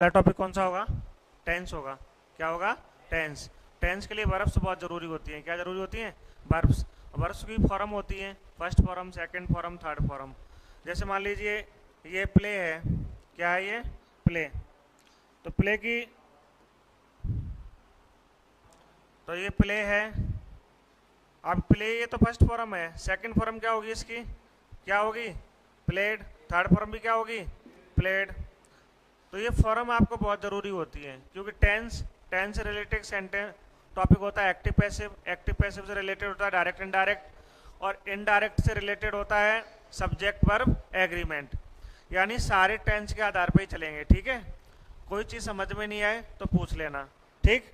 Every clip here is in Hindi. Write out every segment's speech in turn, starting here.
पहला टॉपिक कौन सा होगा? टेंस होगा। क्या होगा? टेंस। टेंस के लिए वर्ब्स बहुत ज़रूरी होती हैं। क्या ज़रूरी होती हैं? वर्ब्स। वर्ब्स की फॉर्म होती हैं, first form, second form, third form. जैसे मान लीजिए ये प्ले है। क्या है ये? प्ले। तो प्ले की, तो ये प्ले है। अब प्ले ये तो फर्स्ट फॉर्म है, सेकंड फॉर्म क्या होगी इसकी? क्या होगी? प्लेड। थर्ड फॉर्म भी क्या होगी? प्लेड। तो ये फॉर्म आपको बहुत ज़रूरी होती है, क्योंकि टेंस, टेंस से रिलेटेड सेंटेंस टॉपिक होता है एक्टिव पैसिव। एक्टिव पैसिव से रिलेटेड होता है डायरेक्ट इनडायरेक्ट, और इनडायरेक्ट से रिलेटेड होता है सब्जेक्ट वर्ब एग्रीमेंट। यानी सारे टेंस के आधार पर ही चलेंगे। ठीक है, कोई चीज़ समझ में नहीं आए तो पूछ लेना। ठीक।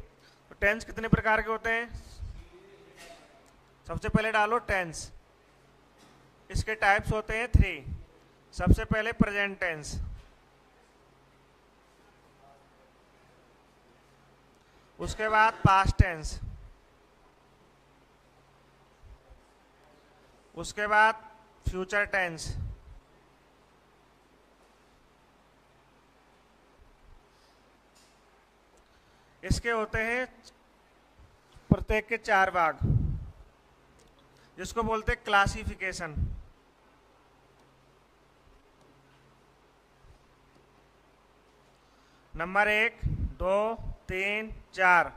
तो टेंस कितने प्रकार के होते हैं? सबसे पहले डालो टेंस। इसके टाइप्स होते हैं 3। सबसे पहले प्रेजेंट टेंस, उसके बाद पास्ट टेंस, उसके बाद फ्यूचर टेंस, इसके होते हैं प्रत्येक के 4 भाग, जिसको बोलते हैं क्लासिफिकेशन। नंबर 1, 2, 3, 4।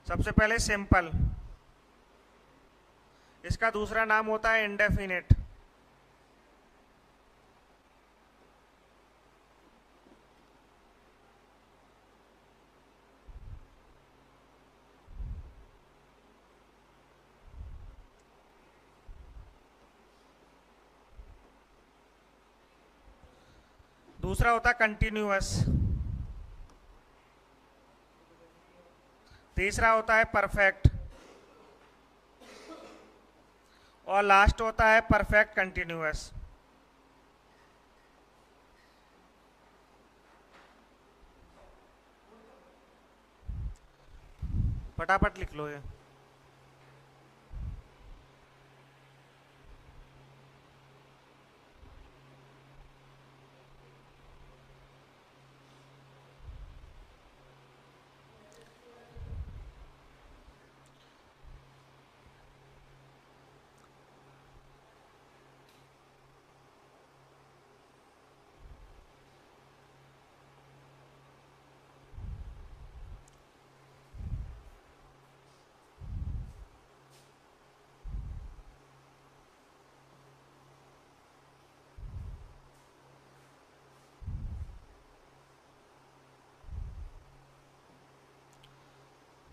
सबसे पहले सिंपल, इसका दूसरा नाम होता है इंडेफिनिट। दूसरा होता है कंटिन्यूअस। तीसरा होता है परफेक्ट, और लास्ट होता है परफेक्ट कंटिन्यूअस। फटाफट लिख लो ये।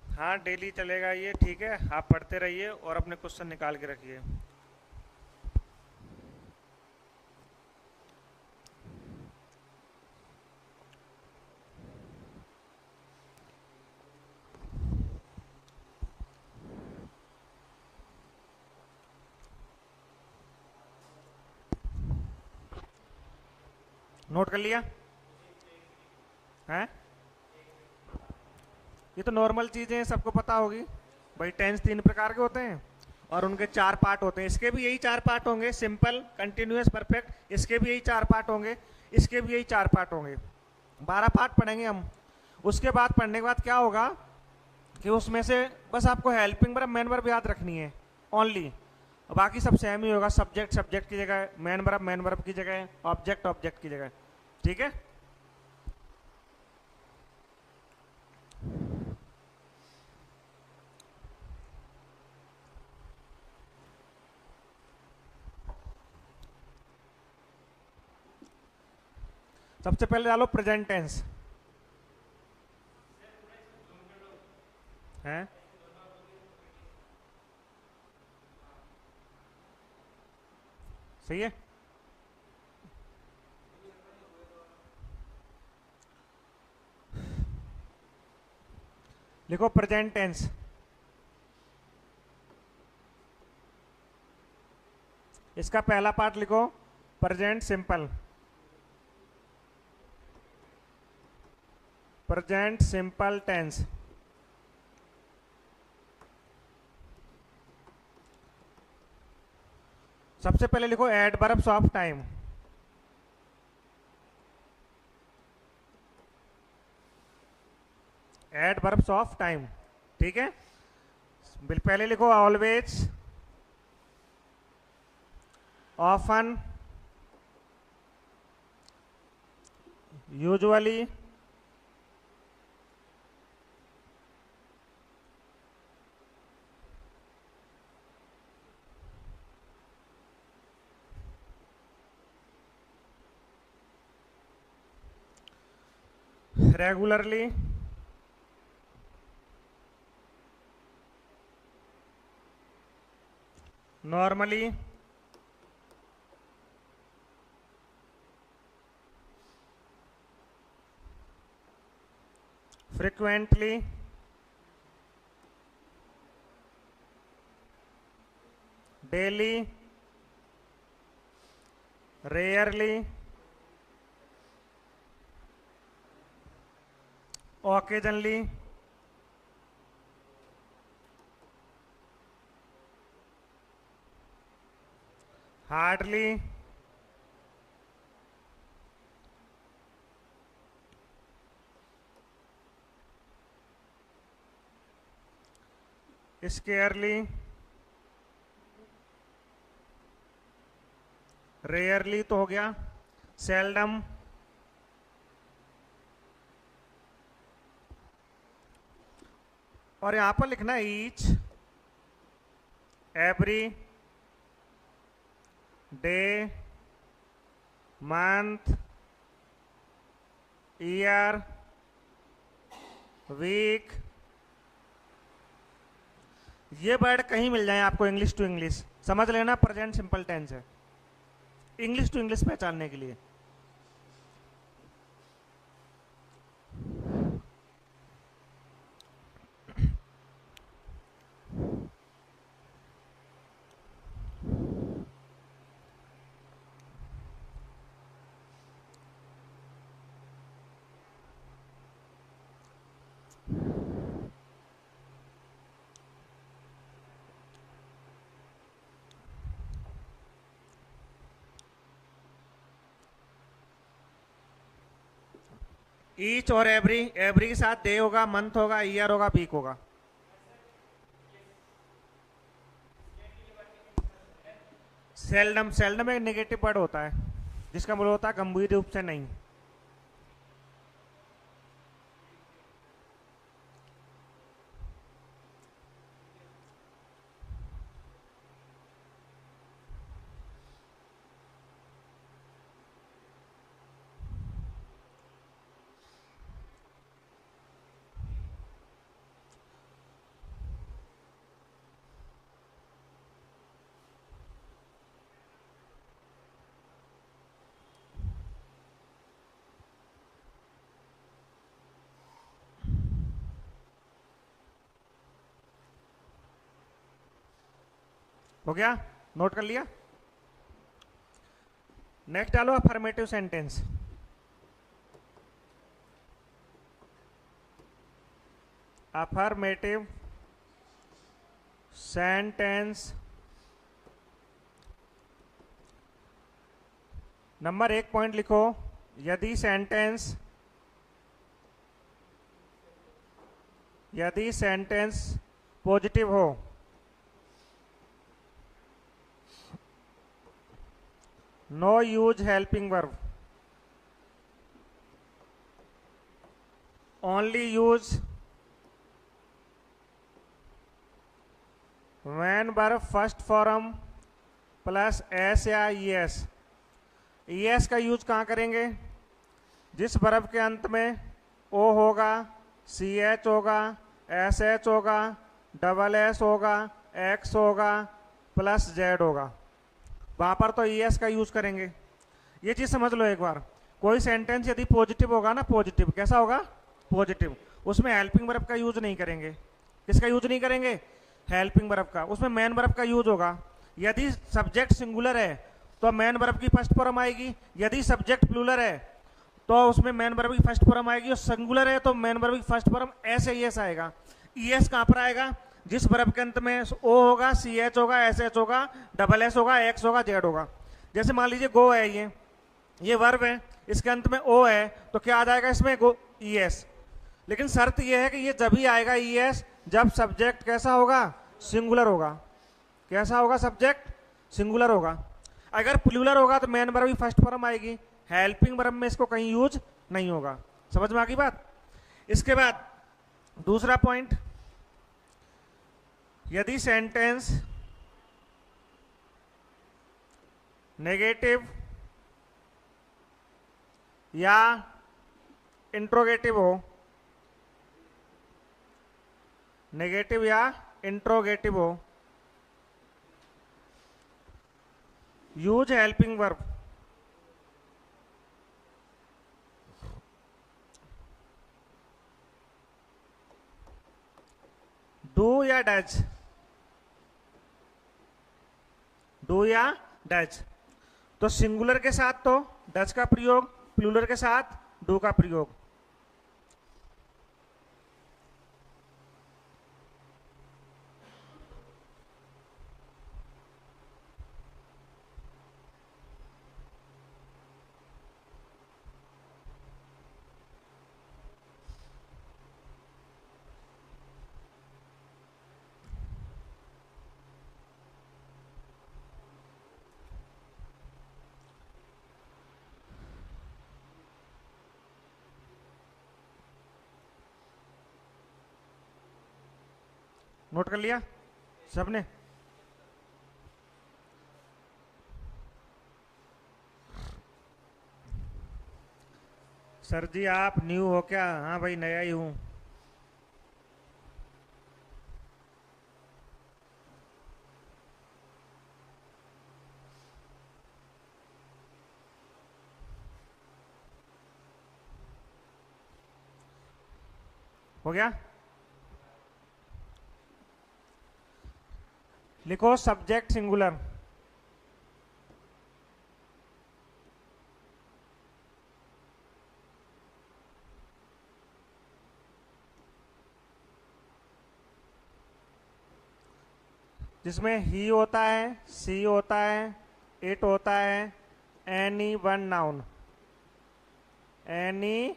हाँ, डेली चलेगा ये। ठीक है, आप पढ़ते रहिए और अपने क्वेश्चन निकाल के रखिए। नोट कर लिया है? ये तो नॉर्मल चीजें सबको पता होगी भाई। टेंस 3 प्रकार के होते हैं और उनके 4 पार्ट होते हैं। इसके भी यही 4 पार्ट होंगे, सिंपल, कंटिन्यूअस, परफेक्ट। इसके भी यही 4 पार्ट होंगे, इसके भी यही 4 पार्ट होंगे। 12 पार्ट पढ़ेंगे हम। उसके बाद पढ़ने के बाद क्या होगा कि उसमें से बस आपको हेल्पिंग वर्ब, मेन वर्ब याद रखनी है ओनली। बाकी सब सेम ही होगा। सब्जेक्ट सब्जेक्ट की जगह, मेन वर्ब की जगह, ऑब्जेक्ट ऑब्जेक्ट की जगह। ठीक है। सबसे पहले डालो प्रेजेंट टेंस है। सही है। लिखो प्रेजेंट टेंस। इसका पहला पार्ट लिखो present simple. Present simple tense. सबसे पहले लिखो adverbs of time. Adverbs of time, ठीक है। पहले लिखो always, often, usually, regularly, normally, frequently, daily, rarely, occasionally, hardly, scarcely, rarely तो हो गया, सेल्डम, और यहां पर लिखना each, every, day, month, year, week. ये वर्ड कहीं मिल जाए आपको इंग्लिश टू इंग्लिश, समझ लेना प्रेजेंट सिंपल टेंस है, इंग्लिश टू इंग्लिश पहचानने के लिए। ईच और एवरी, एवरी के साथ डे होगा, मंथ होगा, ईयर होगा, वीक होगा। सेल्डम, सेल्डम एक नेगेटिव वर्ड होता है जिसका मतलब होता है गंभीर रूप से नहीं। हो गया, नोट कर लिया। नेक्स्ट डालो affirmative sentence. Affirmative sentence number 1 point लिखो, यदि सेंटेंस पॉजिटिव हो, no use helping verb, only use when verb first form plus S या ईएस। ईएस का यूज कहाँ करेंगे? जिस वर्ब के अंत में ओ होगा, सी एच होगा, एस एच होगा, डबल एस होगा, एक्स होगा, प्लस जेड होगा, वहां पर तो ईएस का यूज करेंगे। ये चीज समझ लो एक बार। कोई सेंटेंस यदि पॉजिटिव होगा ना, पॉजिटिव कैसा होगा? पॉजिटिव, उसमें हेल्पिंग वर्ब का यूज नहीं करेंगे। किसका यूज नहीं करेंगे? हेल्पिंग वर्ब का। उसमें मेन वर्ब का यूज होगा। यदि सब्जेक्ट सिंगुलर है तो मेन वर्ब की फर्स्ट फॉर्म आएगी, यदि सब्जेक्ट प्लूरल है तो उसमें मेन वर्ब की फर्स्ट फॉर्म आएगी, और सिंगुलर है तो मेन वर्ब की फर्स्ट फॉर्म एस एस आएगा। ईएस कहां पर आएगा? जिस वर्ब के अंत में ओ होगा, सी एच होगा, एस एच होगा, डबल एस होगा, एक्स होगा, जेड होगा। जैसे मान लीजिए गो है, ये वर्ब है, इसके अंत में ओ है तो क्या आ जाएगा इसमें? गो ईएस। लेकिन शर्त यह है कि ये जब ही आएगा ईएस जब सब्जेक्ट कैसा होगा, सिंगुलर होगा। कैसा होगा, सब्जेक्ट सिंगुलर होगा। अगर प्लूरल होगा तो मेन वर्ब भी फर्स्ट फॉर्म आएगी, हेल्पिंग वर्ब में इसको कहीं यूज नहीं होगा। समझ में आ गई बात। इसके बाद दूसरा पॉइंट, यदि सेंटेंस नेगेटिव या इंट्रोगेटिव हो, नेगेटिव या इंट्रोगेटिव हो, यूज हेल्पिंग वर्ब। डू या डज, डू या डज। तो सिंगुलर के साथ तो डज का प्रयोग, प्लूरल के साथ डू का प्रयोग। नोट कर लिया सबने। सर जी आप न्यू हो क्या? हाँ भाई नया ही हूं। हो गया। लिखो सब्जेक्ट सिंगुलर, जिसमें ही होता है, सी होता है, इट होता है, any one noun, any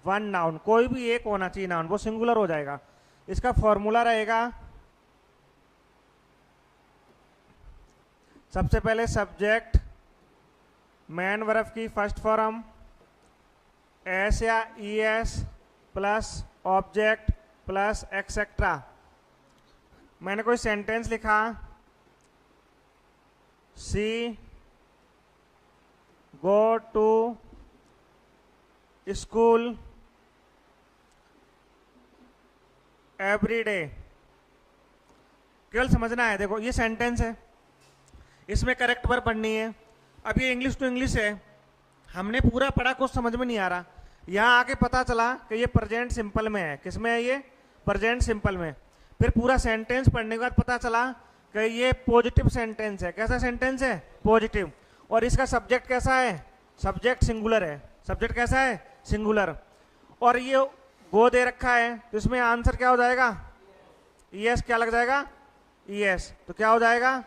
one noun, कोई भी एक होना चाहिए नाउन, वो सिंगुलर हो जाएगा। इसका फॉर्मूला रहेगा, सबसे पहले सब्जेक्ट मैन वर्ब की फर्स्ट फॉर्म एस या e s plus object plus etcetera. मैंने कोई सेंटेंस लिखा, she go to school every day. केवल समझना है, देखो ये सेंटेंस है, इसमें करेक्ट वर्ब पढ़नी है। अब ये इंग्लिश टू इंग्लिश है, हमने पूरा पढ़ा, कुछ समझ में नहीं आ रहा, यहाँ आके पता चला कि ये प्रेजेंट सिंपल में है। किस में है ये? प्रेजेंट सिंपल में। फिर पूरा सेंटेंस पढ़ने के बाद पता चला कि ये पॉजिटिव सेंटेंस है। कैसा सेंटेंस है? पॉजिटिव। और इसका सब्जेक्ट कैसा है? सब्जेक्ट सिंगुलर है। सब्जेक्ट कैसा है? सिंगुलर। और ये गो दे रखा है, तो इसमें आंसर क्या हो जाएगा? ईएस। क्या लग जाएगा? ईएस। तो क्या हो जाएगा?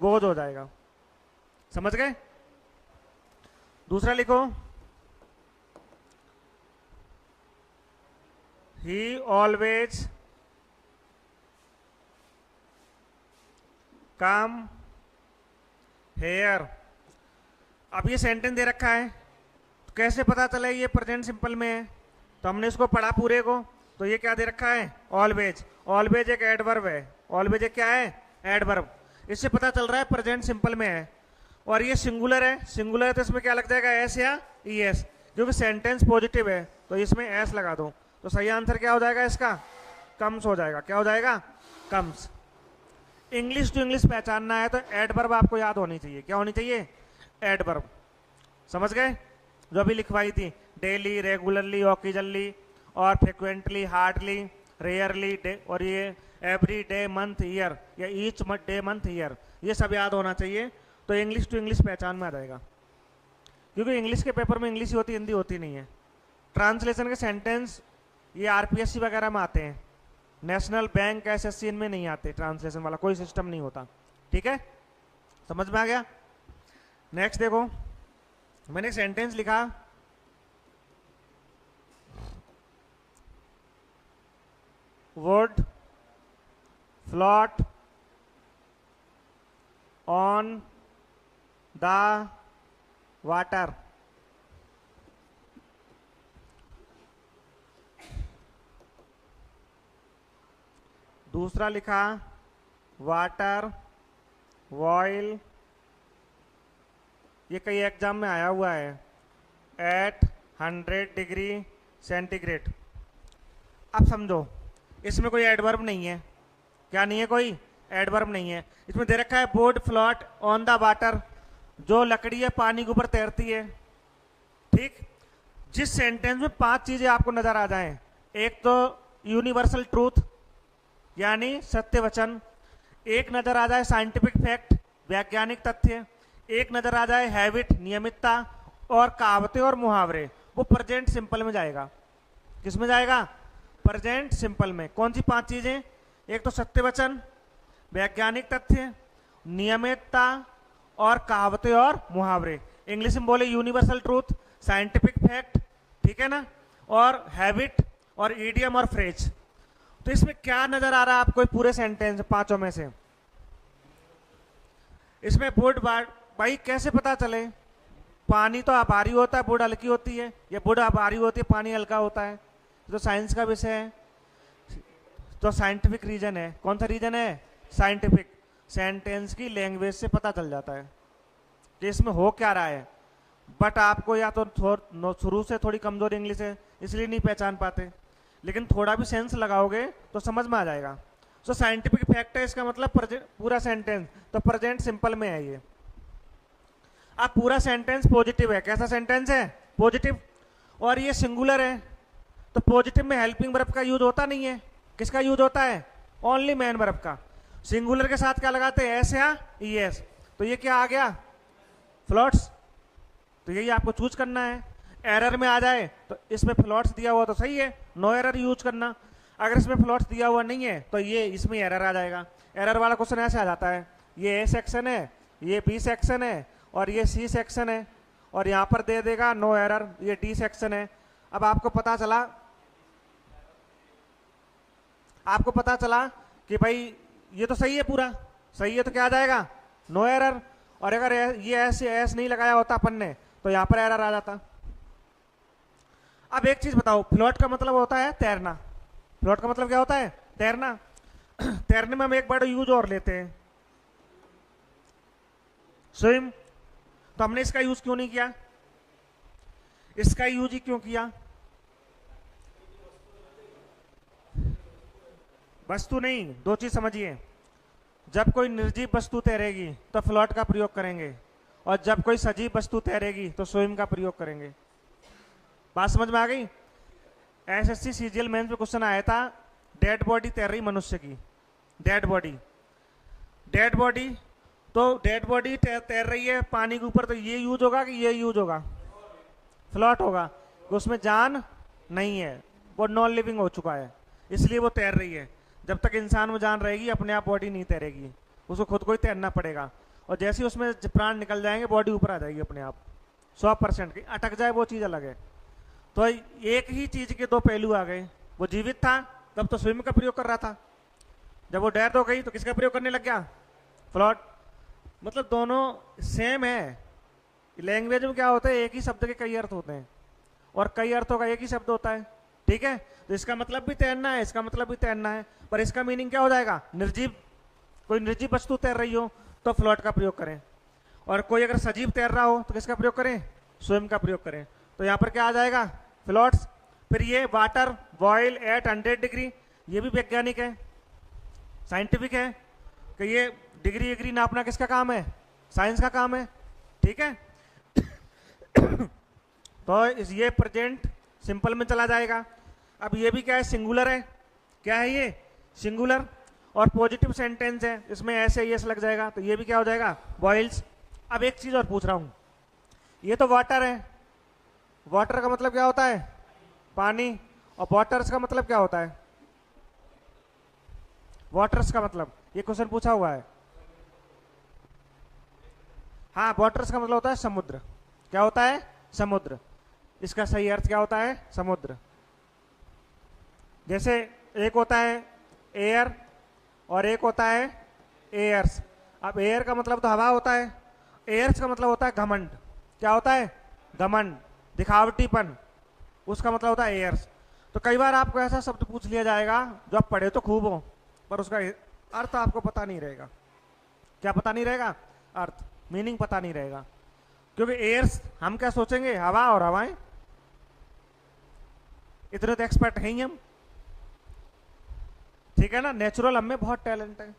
गोज हो जाएगा। समझ गए? दूसरा लिखो, ही ऑलवेज कम हेयर। अब ये सेंटेंस दे रखा है, तो कैसे पता चले ये प्रेजेंट सिंपल में है? तो हमने इसको पढ़ा पूरे को, तो ये क्या दे रखा है? ऑलवेज। ऑलवेज एक एडवर्ब है। ऑलवेज एक क्या है? एडवर्ब। इससे पता चल रहा है प्रेजेंट सिंपल में है। और ये सिंगुलर है। सिंगुलर है तो इसमें क्या लग जाएगा? एस या ई एस। क्योंकि सेंटेंस पॉजिटिव है तो इसमें एस लगा दो। तो सही आंसर क्या हो जाएगा इसका? कम्स हो जाएगा। क्या हो जाएगा? कम्स। इंग्लिश टू इंग्लिश पहचानना है तो एडवर्ब आपको याद होनी चाहिए। क्या होनी चाहिए? एडवर्ब। समझ गए? जो अभी लिखवाई थी, डेली, रेगुलरली, ऑकेजनली और फ्रिक्वेंटली, हार्डली, रेयरली, और ये एवरी डे, मंथ, ईयर, या ईच डे, मंथ, ईयर, ये सब याद होना चाहिए। तो इंग्लिश टू इंग्लिश पहचान में आ जाएगा। क्योंकि इंग्लिश के पेपर में इंग्लिश ही होती, हिंदी होती नहीं है। ट्रांसलेशन के सेंटेंस ये आरपीएससी वगैरह में आते हैं, नेशनल बैंक, एसएससी, इनमें नहीं आते। ट्रांसलेशन वाला कोई सिस्टम नहीं होता। ठीक है? समझ में आ गया? नेक्स्ट देखो, मैंने एक सेंटेंस लिखा, would float on the water. दूसरा लिखा वाटर वॉइल, ये कई एग्जाम में आया हुआ है, एट 100 डिग्री सेंटीग्रेड। अब समझो इसमें कोई एडवर्ब नहीं है, क्या नहीं है, कोई एडवर्ब नहीं है। इसमें दे रखा है board float on the water, जो लकड़ी है पानी के ऊपर तैरती है। ठीक, जिस सेंटेंस में 5 चीजें आपको नजर आ जाएं, एक तो यूनिवर्सल ट्रूथ यानी सत्य वचन, एक नजर आ जाए साइंटिफिक फैक्ट वैज्ञानिक तथ्य, एक नजर आ जाए हैबिट नियमितता, और कहावतें और मुहावरे, वो प्रेजेंट सिंपल में जाएगा। किस में जाएगा? प्रेजेंट सिंपल में। कौन सी 5 चीजें? एक तो सत्य वचन, वैज्ञानिक तथ्य, नियमितता और कहावतें और मुहावरे। इंग्लिश में बोले यूनिवर्सल ट्रूथ, साइंटिफिक फैक्ट, ठीक है ना, और हैबिट और ईडियम और फ्रेज। तो इसमें क्या नजर आ रहा है आपको पूरे सेंटेंस 5 में से? इसमें वुड, भाई कैसे पता चले? पानी तो अभारी होता है, वुड हल्की होती है, या वुड अभारी होती है, पानी हल्का होता है। तो साइंस का विषय है, तो साइंटिफिक रीजन है। कौन सा रीजन है? साइंटिफिक। सेंटेंस की लैंग्वेज से पता चल जाता है कि इसमें हो क्या रहा है। बट आपको या तो शुरू से थोड़ी कमजोर इंग्लिश है इसलिए नहीं पहचान पाते, लेकिन थोड़ा भी सेंस लगाओगे तो समझ में आ जाएगा। सो साइंटिफिक फैक्ट है, इसका मतलब पूरा सेंटेंस तो प्रेजेंट सिंपल में है ये। अब पूरा सेंटेंस पॉजिटिव है। कैसा सेंटेंस है? पॉजिटिव। और ये सिंगुलर है, तो पॉजिटिव में हेल्पिंग वर्ब का यूज होता नहीं है। किसका यूज होता है? ओनली मैन वर्ब का। सिंगुलर के साथ क्या लगाते हैं? एस या ईएस। तो ये क्या आ गया? फ्लोट्स। तो यही आपको चूज करना है। एरर में आ जाए तो इसमें फ्लोट्स दिया हुआ तो सही है, नो एरर यूज करना। अगर इसमें फ्लोट्स दिया हुआ नहीं है तो ये इसमें एरर आ जाएगा। एरर वाला क्वेश्चन ऐसे आ जाता है, ये ए सेक्शन है, ये बी सेक्शन है और ये सी सेक्शन है, और यहां पर दे देगा नो एरर, ये डी सेक्शन है। अब आपको पता चला कि भाई ये तो सही है, पूरा सही है, तो क्या आ जाएगा? No error. और अगर ये ऐसे नहीं लगाया होता अपन ने तो यहां पर एरर आ जाता। अब एक चीज बताओ, फ्लोट का मतलब होता है तैरना। फ्लोट का मतलब क्या होता है? तैरना। तैरने में हम एक वर्ड यूज और लेते हैं, स्विम। तो हमने इसका यूज क्यों नहीं किया? इसका यूज ही क्यों किया? वस्तु नहीं, 2 चीज समझिए। जब कोई निर्जीव वस्तु तैरेगी तो फ्लोट का प्रयोग करेंगे, और जब कोई सजीव वस्तु तैरेगी तो स्विम का प्रयोग करेंगे। बात समझ में आ गई? एसएससी सीजीएल मेंस में क्वेश्चन आया था, डेड बॉडी तैर रही मनुष्य की, डेड बॉडी तो डेड बॉडी तैर रही है पानी के ऊपर, तो ये यूज होगा कि ये यूज होगा? फ्लोट होगा। तो उसमें जान नहीं है, वो नॉन लिविंग हो चुका है, इसलिए वो तैर रही है। जब तक इंसान में जान रहेगी अपने आप बॉडी नहीं तैरेगी, उसको खुद को ही तैरना पड़ेगा। और जैसे ही उसमें प्राण निकल जाएंगे बॉडी ऊपर आ जाएगी अपने आप, 100% की। अटक जाए वो चीज अलग है। तो एक ही चीज के 2 पहलू आ गए। वो जीवित था तब तो स्विम का प्रयोग कर रहा था, जब वो डेथ हो गई तो किसका प्रयोग करने लग गया? फ्लोट। मतलब दोनों सेम है। लैंग्वेज में क्या होता है? एक ही शब्द के कई अर्थ होते हैं, और कई अर्थों का एक ही शब्द होता है, ठीक है। तो इसका मतलब भी तैरना है, इसका मतलब भी तैरना है, पर इसका मीनिंग क्या हो जाएगा? निर्जीव। कोई निर्जीव वस्तु तैर रही हो तो फ्लोट का प्रयोग करें, और कोई अगर सजीव तैर रहा हो तो किसका प्रयोग करें? स्विम का प्रयोग करें। तो यहां पर क्या आ जाएगा? फ्लोट्स। फिर ये वाटर बॉयल एट 100 डिग्री, ये भी वैज्ञानिक है, साइंटिफिक है, कि ये डिग्री नापना किसका काम है? साइंस का काम है, ठीक है। तो ये प्रेजेंट सिंपल में चला जाएगा। अब ये भी क्या है? सिंगुलर है। क्या है ये? सिंगुलर। और पॉजिटिव सेंटेंस है, इसमें ऐसे यस लग जाएगा, तो ये भी क्या हो जाएगा? बॉइल्स। अब एक चीज और पूछ रहा हूं, ये तो वाटर है, वाटर का मतलब क्या होता है? पानी। और वाटर्स का मतलब क्या होता है? वाटर्स का मतलब, ये क्वेश्चन पूछा हुआ है। हाँ, वाटर्स का मतलब होता है समुद्र। क्या होता है? समुद्र। इसका सही अर्थ क्या होता है? समुद्र। जैसे एक होता है एयर, और एक होता है एयर्स। अब एयर का मतलब तो हवा होता है, एयर्स का मतलब होता है घमंड। क्या होता है? घमंड, दिखावटीपन, उसका मतलब होता है एयर्स। तो कई बार आपको ऐसा शब्द पूछ लिया जाएगा जो आप पढ़े तो खूब हो, पर उसका अर्थ आपको पता नहीं रहेगा। क्या पता नहीं रहेगा? अर्थ, मीनिंग पता नहीं रहेगा। क्योंकि एयर्स हम क्या सोचेंगे, हवा और हवाएं, इतने तो एक्सपर्ट हैं ही हम, ठीक है ना। नेचुरल हम में बहुत टैलेंट है।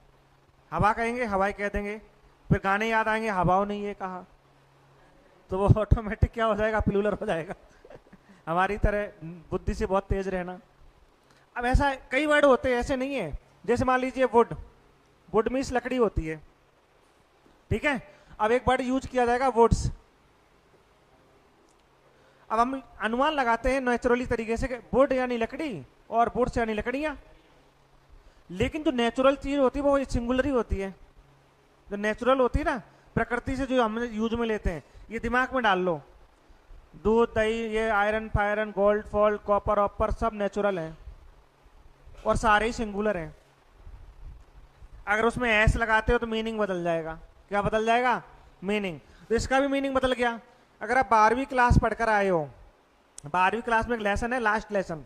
हवा कहेंगे हवाई कह देंगे, फिर गाने याद आएंगे हवाओं ने ये कहा, तो वो ऑटोमेटिक क्या हो जाएगा, प्लूरल हो जाएगा। हमारी तरह बुद्धि से बहुत तेज रहना। अब ऐसा कई वर्ड होते हैं, ऐसे नहीं है। जैसे मान लीजिए वुड, वुड मीन्स लकड़ी होती है, ठीक है। अब एक वर्ड यूज किया जाएगा वुड्स। अब हम अनुमान लगाते हैं नेचुरली तरीके से कि वुड यानी लकड़ी और वुड्स यानी लकड़ियां, लेकिन जो नेचुरल चीज होती है वो सिंगुलर ही होती है। जो नेचुरल होती है ना, प्रकृति से जो हम यूज में लेते हैं, ये दिमाग में डाल लो। दूध, दही, ये आयरन फायरन, गोल्ड फोल्ड, कॉपर ऑपर, सब नेचुरल है और सारे ही सिंगुलर हैं। अगर उसमें एस लगाते हो तो मीनिंग बदल जाएगा। क्या बदल जाएगा? मीनिंग। तो इसका भी मीनिंग बदल गया। अगर आप 12वीं क्लास पढ़कर आए हो, 12वीं क्लास में एक लेसन है, लास्ट लेसन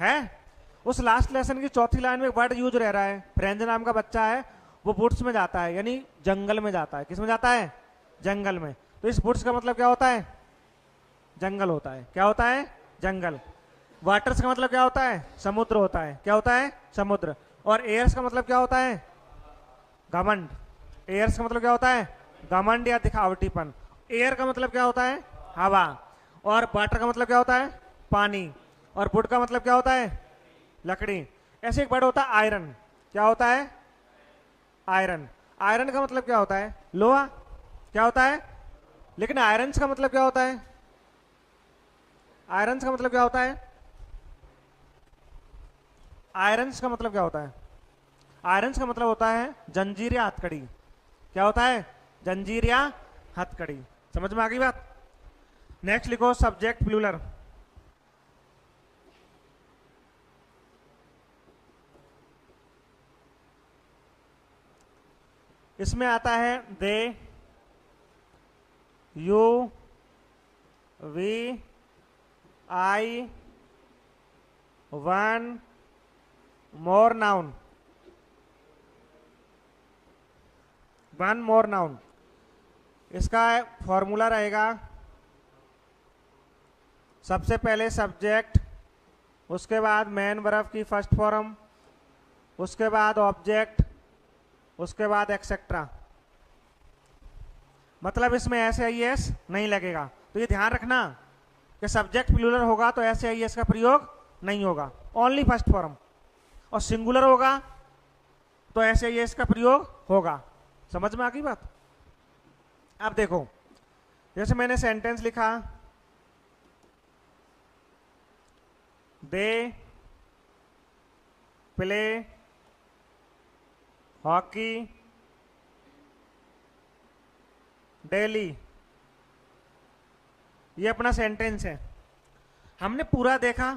है, उस लास्ट लेसन की चौथी लाइन में एक वर्ड यूज रह रहा है, फ्रेंज नाम का बच्चा है, वो वुड्स में जाता है, यानी जंगल में जाता है। किस में जाता है? जंगल में। तो इस वुड्स का मतलब क्या होता है? जंगल होता है। क्या होता है? जंगल। वाटर्स का मतलब क्या होता है? समुद्र होता है। क्या होता है? समुद्र। और एयर्स का मतलब क्या होता है? घमंड। एयर्स का मतलब क्या होता है? घमंड या दिखावटीपन। एयर का मतलब क्या होता है? हवा। और वाटर का मतलब क्या होता है? पानी। और वुड का मतलब क्या होता है? लकड़ी। ऐसे एक वर्ड होता है आयरन। क्या होता है? आयरन। आयरन का मतलब क्या होता है? लोहा। क्या होता है? लेकिन आयरन का मतलब क्या होता है? आयरन का मतलब क्या होता है? आयरन का मतलब क्या होता है? आयरन का मतलब होता है जंजीर या हथकड़ी। क्या होता है? जंजीर या हथकड़ी। समझ में आ गई बात? नेक्स्ट लिखो सब्जेक्ट प्लूरल। इसमें आता है they, you, we, I, one, more noun. One more noun, इसका फॉर्मूला रहेगा सबसे पहले सब्जेक्ट, उसके बाद मेन वर्ब की फर्स्ट फॉर्म, उसके बाद ऑब्जेक्ट, उसके बाद एक्सेट्रा। मतलब इसमें ऐसे आई एस नहीं लगेगा। तो ये ध्यान रखना कि सब्जेक्ट प्लूरल होगा तो ऐसे आई एस का प्रयोग नहीं होगा, ओनली फर्स्ट फॉर्म। और सिंगुलर होगा तो ऐसे आई एस का प्रयोग होगा। समझ में आ गई बात? अब देखो, जैसे मैंने सेंटेंस लिखा, दे प्ले हॉकी डेली, ये अपना सेंटेंस है। हमने पूरा देखा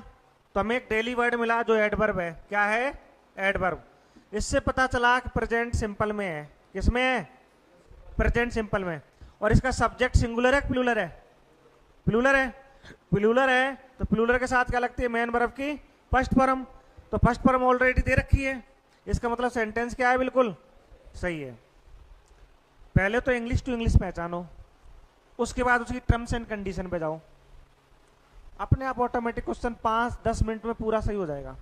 तो हमें एक डेली वर्ड मिला जो एडवर्ब है। क्या है? एडवर्ब। इससे पता चला कि प्रेजेंट सिंपल में है। किसमें है? प्रेजेंट सिंपल में। और इसका सब्जेक्ट सिंगुलर है प्लूरल है? प्लूरल है। प्लूरल है तो प्लूरल के साथ क्या लगती है? मेन वर्ब की फर्स्ट फॉर्म। तो फर्स्ट फॉर्म ऑलरेडी दे रखी है, इसका मतलब सेंटेंस क्या है? बिल्कुल सही है। पहले तो इंग्लिश टू इंग्लिश पहचानो, उसके बाद उसकी टर्म्स एंड कंडीशन पे जाओ। अपने आप ऑटोमेटिक क्वेश्चन 5-10 मिनट में पूरा सही हो जाएगा,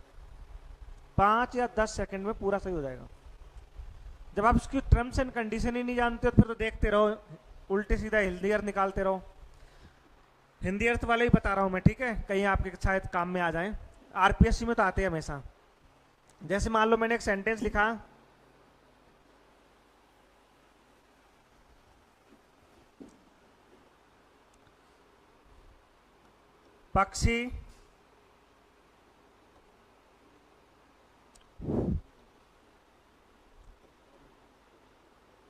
5 या 10 सेकंड में पूरा सही हो जाएगा। जब आप उसकी टर्म्स एंड कंडीशन ही नहीं जानते हो, फिर तो देखते रहो, उल्टे सीधा हिंदी अर्थ निकालते रहो। हिंदी अर्थ वाले ही बता रहा हूं मैं, ठीक है, कहीं आपके शायद काम में आ जाए। आरपीएससी में तो आते हैं हमेशा। जैसे मान लो मैंने एक सेंटेंस लिखा, पक्षी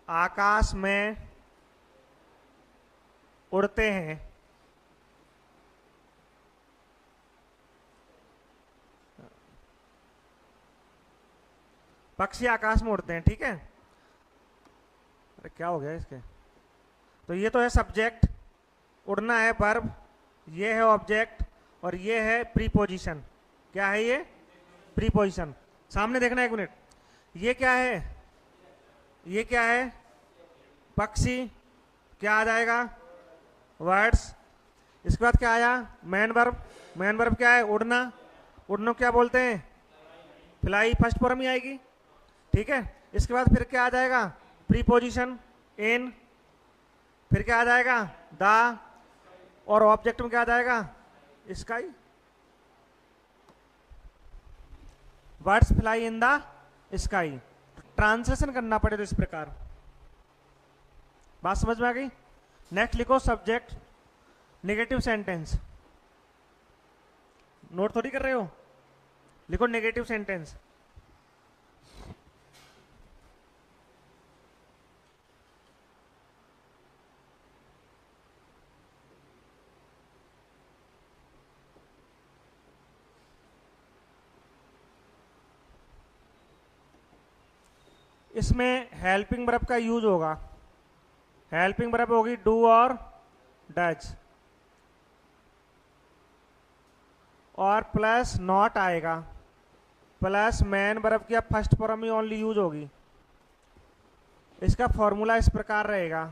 आकाश में उड़ते हैं। पक्षी आकाश में उड़ते हैं, ठीक है। अरे क्या हो गया इसके, तो ये तो है सब्जेक्ट, उड़ना है वर्ब, ये है ऑब्जेक्ट, और ये है प्रीपोजिशन। क्या है ये? प्रीपोजिशन। सामने देखना एक मिनट, ये क्या है? ये क्या है? पक्षी। क्या आ जाएगा? वर्ड्स। इसके बाद क्या आया? Man verb. मैन वर्ब क्या है? उड़ना। उड़ना क्या बोलते हैं? फ्लाई, फर्स्ट फॉर्म ही आएगी, ठीक है। इसके बाद फिर क्या आ जाएगा? प्रीपोजिशन, इन। फिर क्या आ जाएगा? द। और ऑब्जेक्ट में क्या आ जाएगा? Sky. Birds fly in the sky. Translation करना पड़े तो इस प्रकार। बात समझ में आ गई? नेक्स्ट लिखो सब्जेक्ट नेगेटिव सेंटेंस। नोट थोड़ी कर रहे हो, लिखो नेगेटिव सेंटेंस। इसमें हेल्पिंग वर्ब का यूज होगा। हेल्पिंग वर्ब होगी डू और डज, और प्लस नॉट आएगा, प्लस मैन वर्ब की अब फर्स्ट फॉर्म ही ओनली यूज होगी। इसका फॉर्मूला इस प्रकार रहेगा,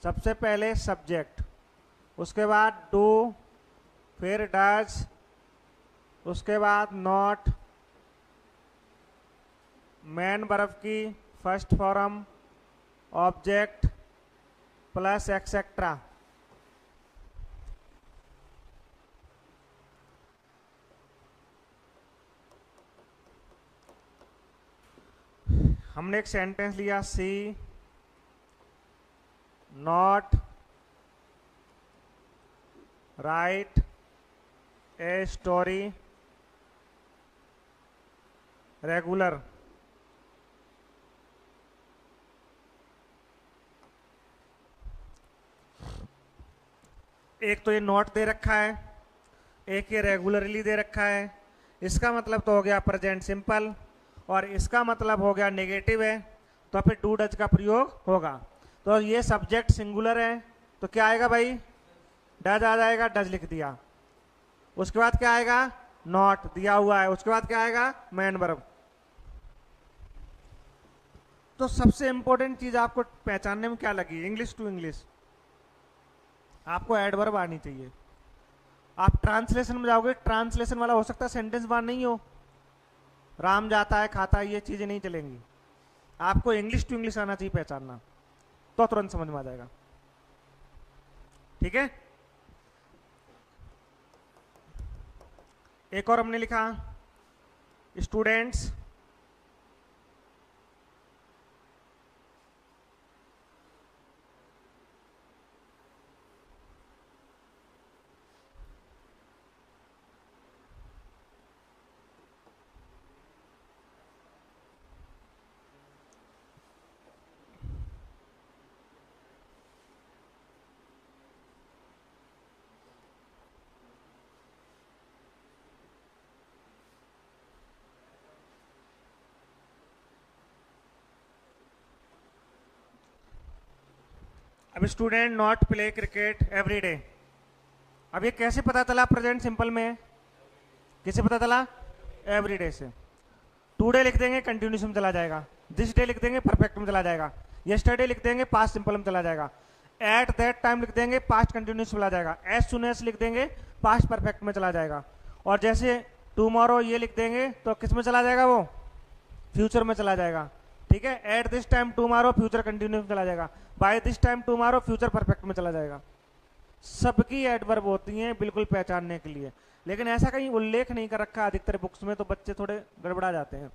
सबसे पहले सब्जेक्ट, उसके बाद डू, फिर डज, उसके बाद नॉट, मैन वर्ब की first form, object, plus etcetera. हमने एक सेंटेंस लिया, she not write a story regular. एक तो ये नॉट दे रखा है, एक ये रेगुलरली दे रखा है। इसका मतलब तो हो गया प्रेजेंट सिंपल, और इसका मतलब हो गया नेगेटिव है, तो फिर डू डज का प्रयोग होगा। तो ये सब्जेक्ट सिंगुलर है, तो क्या आएगा भाई? डज आ जाएगा, डज लिख दिया। उसके बाद क्या आएगा? नॉट दिया हुआ है। उसके बाद क्या आएगा? Man verb. तो सबसे इंपॉर्टेंट चीज आपको पहचानने में क्या लगी? इंग्लिश टू इंग्लिश आपको एडवर्ब आनी चाहिए। आप ट्रांसलेशन में जाओगे, ट्रांसलेशन वाला हो सकता है सेंटेंस बार नहीं हो, राम जाता है खाता है, ये चीजें नहीं चलेंगी। आपको इंग्लिश टू इंग्लिश आना चाहिए पहचानना, तो तुरंत समझ में आ जाएगा, ठीक है। एक और हमने लिखा स्टूडेंट्स अब student not play cricket every day. अब ये कैसे पता चला प्रेजेंट सिंपल में? किसे पता चला? एवरी डे से। टुडे लिख देंगे कंटिन्यूस में चला जाएगा, दिस डे लिख देंगे परफेक्ट में चला जाएगा, यस्टरडे लिख देंगे पास्ट सिंपल में चला जाएगा, एट दैट टाइम लिख देंगे पास्ट कंटिन्यूस में चला जाएगा, एज सुन एज लिख देंगे पास्ट परफेक्ट में चला जाएगा, और जैसे टुमारो ये लिख देंगे तो किस में चला जाएगा? वो फ्यूचर में चला जाएगा, ठीक है। At this time tomorrow future continuous में चला जाएगा, by this time tomorrow future perfect में चला जाएगा। सबकी एडवर्ब होती हैं बिल्कुल पहचानने के लिए, लेकिन ऐसा कहीं उल्लेख नहीं कर रखा अधिकतर बुक्स में, तो बच्चे थोड़े गड़बड़ा जाते हैं।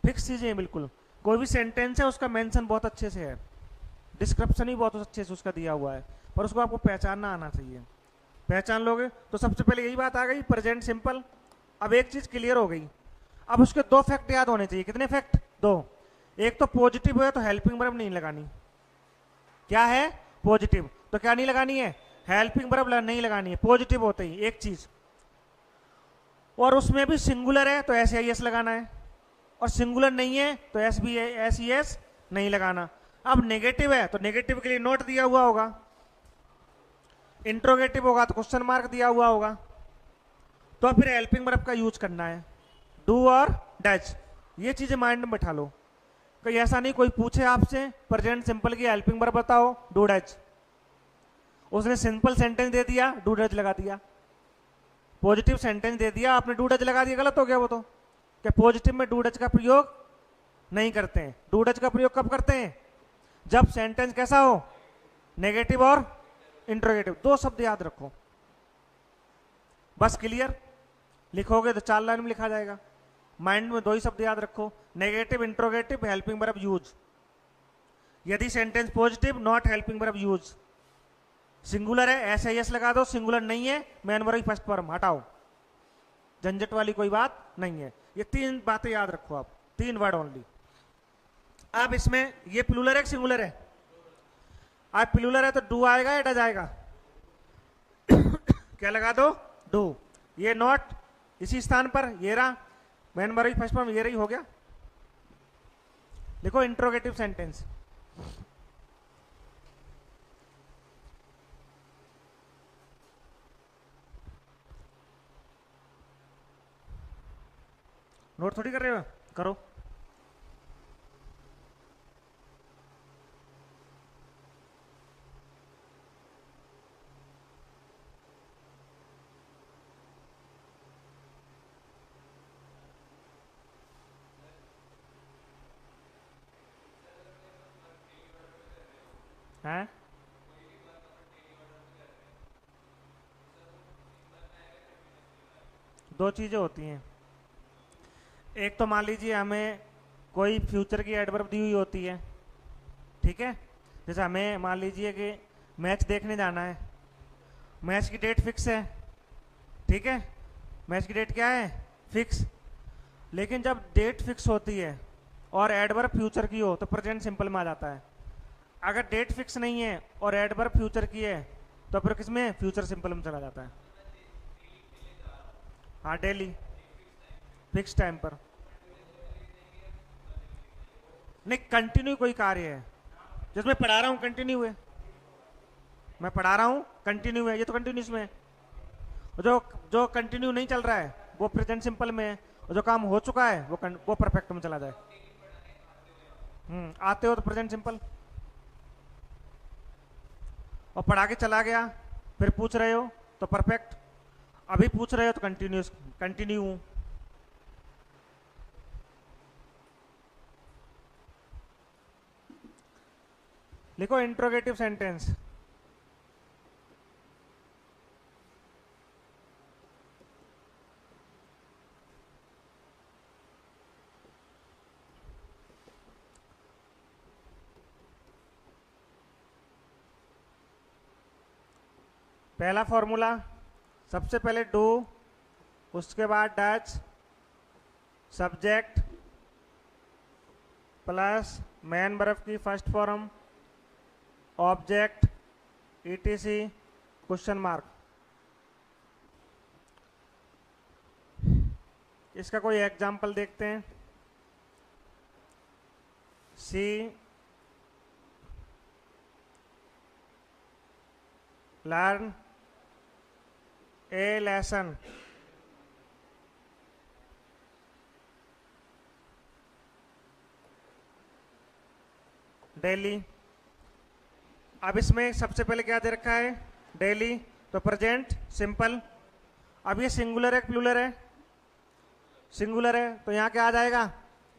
फिक्स चीजें बिल्कुल, कोई भी सेंटेंस है उसका मेंशन बहुत अच्छे से है, डिस्क्रिप्शन ही बहुत अच्छे से उसका दिया हुआ है, पर उसको आपको पहचानना आना चाहिए। पहचान लोगे तो सबसे पहले यही बात आ गई, प्रेजेंट सिंपल। अब एक चीज क्लियर हो गई, अब उसके दो फैक्ट याद होने चाहिए। कितने फैक्ट? दो। एक तो पॉजिटिव है तो हेल्पिंग वर्ब नहीं लगानी। क्या है? पॉजिटिव, तो क्या नहीं लगानी है? हेल्पिंग वर्ब नहीं लगानी है, पॉजिटिव होते ही। एक चीज, और उसमें भी सिंगुलर है तो एस आई एस लगाना है, और सिंगुलर नहीं है तो S B S E S नहीं लगाना। अब नेगेटिव है तो नेगेटिव के लिए नोट दिया हुआ होगा, इंट्रोगेटिव होगा तो क्वेश्चन मार्क दिया हुआ होगा। तो फिर हेल्पिंग वर्ब का यूज करना है, डू और डज। ये चीजें माइंड में बैठा लो, कहीं ऐसा नहीं कोई पूछे आपसे प्रेजेंट सिंपल की हेल्पिंग वर्ब बताओ, डू डज। उसने सिंपल सेंटेंस दे दिया, डू डज लगा दिया। पॉजिटिव सेंटेंस दे दिया, आपने डू डज लगा दिया, गलत हो गया वो तो। क्या पॉजिटिव में डू डज का प्रयोग नहीं करते हैं। डू डज का प्रयोग कब करते हैं, जब सेंटेंस कैसा हो, नेगेटिव और इंट्रोगेटिव। दो शब्द याद रखो बस, क्लियर। लिखोगे तो 4 लाइन में लिखा जाएगा। माइंड में 2 ही शब्द याद रखो, negative, interrogative, helping verb use. यदि sentence positive, not helping verb use. Singular है एस आई एस लगा दो, सिंगुलर नहीं है मैन वर्ब फर्स्ट फॉर्म हटाओ, झंझट वाली कोई बात नहीं है। ये 3 बातें याद रखो आप, 3 वर्ड ओनली। अब इसमें ये प्लूरल है कि सिंगुलर है, अब प्लूरल है तो डू आएगा या डज आएगा, क्या लगा दो, डू। ये नॉट इसी स्थान पर, ये रहा मैन वर्ब फर्स्ट फॉर्म, ये रही, हो गया। देखो इंट्रोगेटिव सेंटेंस, नोट थोड़ी कर रहे हो, करो। हैं, दो चीजें होती हैं। एक तो मान लीजिए हमें कोई फ्यूचर की एडवर्ब दी हुई होती है, ठीक है। जैसे हमें मान लीजिए कि मैच देखने जाना है, मैच की डेट फिक्स है, ठीक है। मैच की डेट क्या है, फिक्स। लेकिन जब डेट फिक्स होती है और एडवर्ब फ्यूचर की हो तो प्रेजेंट सिंपल में आ जाता है। अगर डेट फिक्स नहीं है और एडवर्ब फ्यूचर की है तो फिर किसमें, फ्यूचर सिंपल में चला जाता है। हाँ, डेली, फिक्स टाइम पर नहीं। कंटिन्यू कोई कार्य है, जिसमें पढ़ा रहा हूं कंटिन्यू है, मैं पढ़ा रहा हूं कंटिन्यू है, ये तो कंटिन्यूस में है। जो कंटिन्यू नहीं चल रहा है वो प्रेजेंट सिंपल में है, और जो काम हो चुका है वो परफेक्ट में चला जाए। आते हो तो प्रेजेंट सिंपल, और पढ़ा के चला गया, फिर पूछ रहे हो तो परफेक्ट, अभी पूछ रहे हो तो कंटिन्यूस, कंटिन्यू। लिखो इंट्रोगेटिव सेंटेंस, पहला फॉर्मूला, सबसे पहले डू, उसके बाद does, subject plus main verb की first form, object, ETC, question mark. इसका कोई एग्जाम्पल देखते हैं। She learn a lesson, daily. अब इसमें सबसे पहले क्या दे रखा है, डेली, तो प्रेजेंट सिंपल। अब ये सिंगुलर है प्लूरल है, सिंगुलर है तो यहाँ क्या आ जाएगा,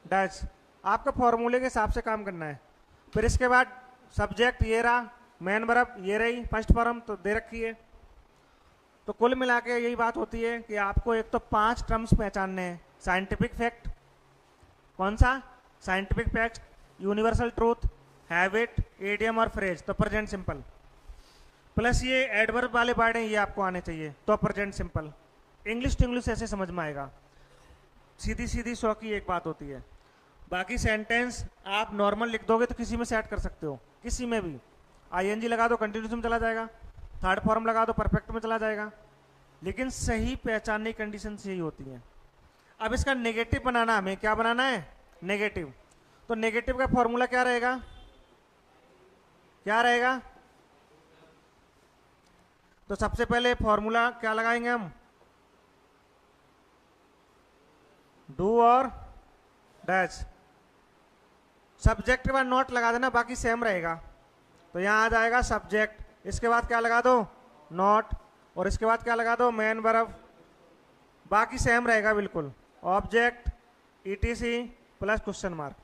डज। आपका फॉर्मूले के हिसाब से काम करना है। फिर इसके बाद सब्जेक्ट ये रहा, मैन वर्ब ये रही, फर्स्ट फॉर्म तो दे रखी है। तो कुल मिला के यही बात होती है कि आपको एक तो 5 टर्म्स पहचानने हैं। साइंटिफिक फैक्ट, कौन सा, scientific fact, universal truth, habit, idiom और फ्रेज, तो प्रेजेंट सिंपल। प्लस ये एडवर्ब वाले वर्ड हैं, ये आपको आने चाहिए, तो present simple. English to English ऐसे समझ में आएगा, सीधी सीधी 100 की एक बात होती है। बाकी सेंटेंस आप नॉर्मल लिख दोगे तो किसी में सेट कर सकते हो, किसी में भी। आईएनजी लगा दो कंटिन्यूस में चला जाएगा, थर्ड फॉर्म लगा दो परफेक्ट में चला जाएगा, लेकिन सही पहचानने की कंडीशन यही होती है। अब इसका नेगेटिव बनाना, हमें क्या बनाना है, नेगेटिव। तो नेगेटिव का फॉर्मूला क्या रहेगा, क्या रहेगा? तो सबसे पहले फॉर्मूला क्या लगाएंगे हम, डू और डैश। सब्जेक्ट के बाद नॉट लगा देना, बाकी सेम रहेगा। तो यहां आ जाएगा सब्जेक्ट, इसके बाद क्या लगा दो, नॉट, और इसके बाद क्या लगा दो, मेन वर्ब, बाकी सेम रहेगा बिल्कुल। Object etc plus question mark.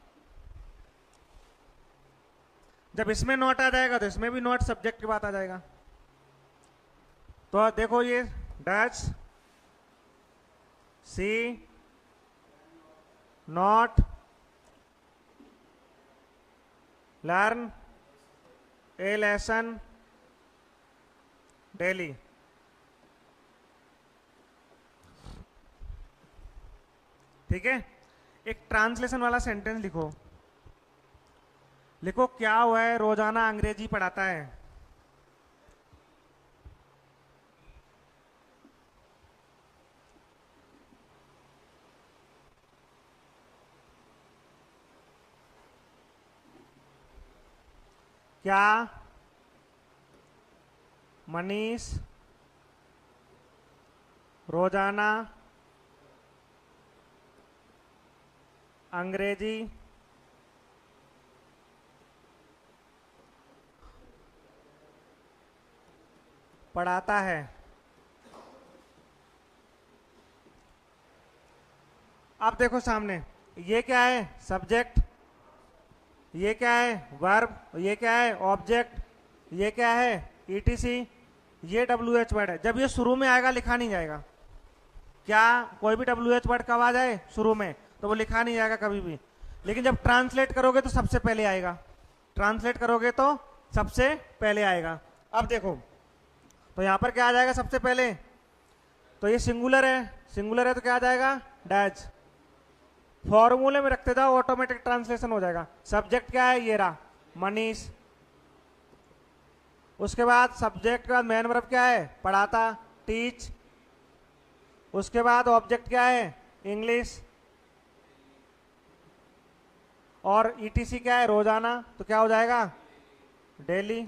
जब इसमें नॉट आ जाएगा तो इसमें भी नॉट सब्जेक्ट के बाद आ जाएगा। तो देखो ये dash see not learn a lesson daily. ठीक है, एक ट्रांसलेशन वाला सेंटेंस लिखो। लिखो क्या हुआ है, रोजाना अंग्रेजी पढ़ाता है। क्या मनीष रोजाना अंग्रेजी पढ़ाता है? अब देखो सामने, ये क्या है, सब्जेक्ट, ये क्या है, वर्ब, ये क्या है, ऑब्जेक्ट, ये क्या है, ईटीसी, ये WH वर्ड है। जब ये शुरू में आएगा लिखा नहीं जाएगा। क्या कोई भी WH वर्ड कब आ जाए शुरू में तो वो लिखा नहीं जाएगा कभी भी। लेकिन जब ट्रांसलेट करोगे तो सबसे पहले आएगा, ट्रांसलेट करोगे तो सबसे पहले आएगा। अब देखो, तो यहां पर क्या आ जाएगा सबसे पहले, तो ये सिंगुलर है, सिंगुलर है तो क्या आ जाएगा, डैश। फॉर्मूले में रखते जाओ, ऑटोमेटिक ट्रांसलेशन हो जाएगा। सब्जेक्ट क्या है, ये रहा, मनीष। उसके बाद सब्जेक्ट के बाद मेन वर्ब क्या है, पढ़ाता, टीच। उसके बाद ऑब्जेक्ट क्या है, इंग्लिश, और ईटीसी क्या है, रोजाना, तो क्या हो जाएगा, डेली।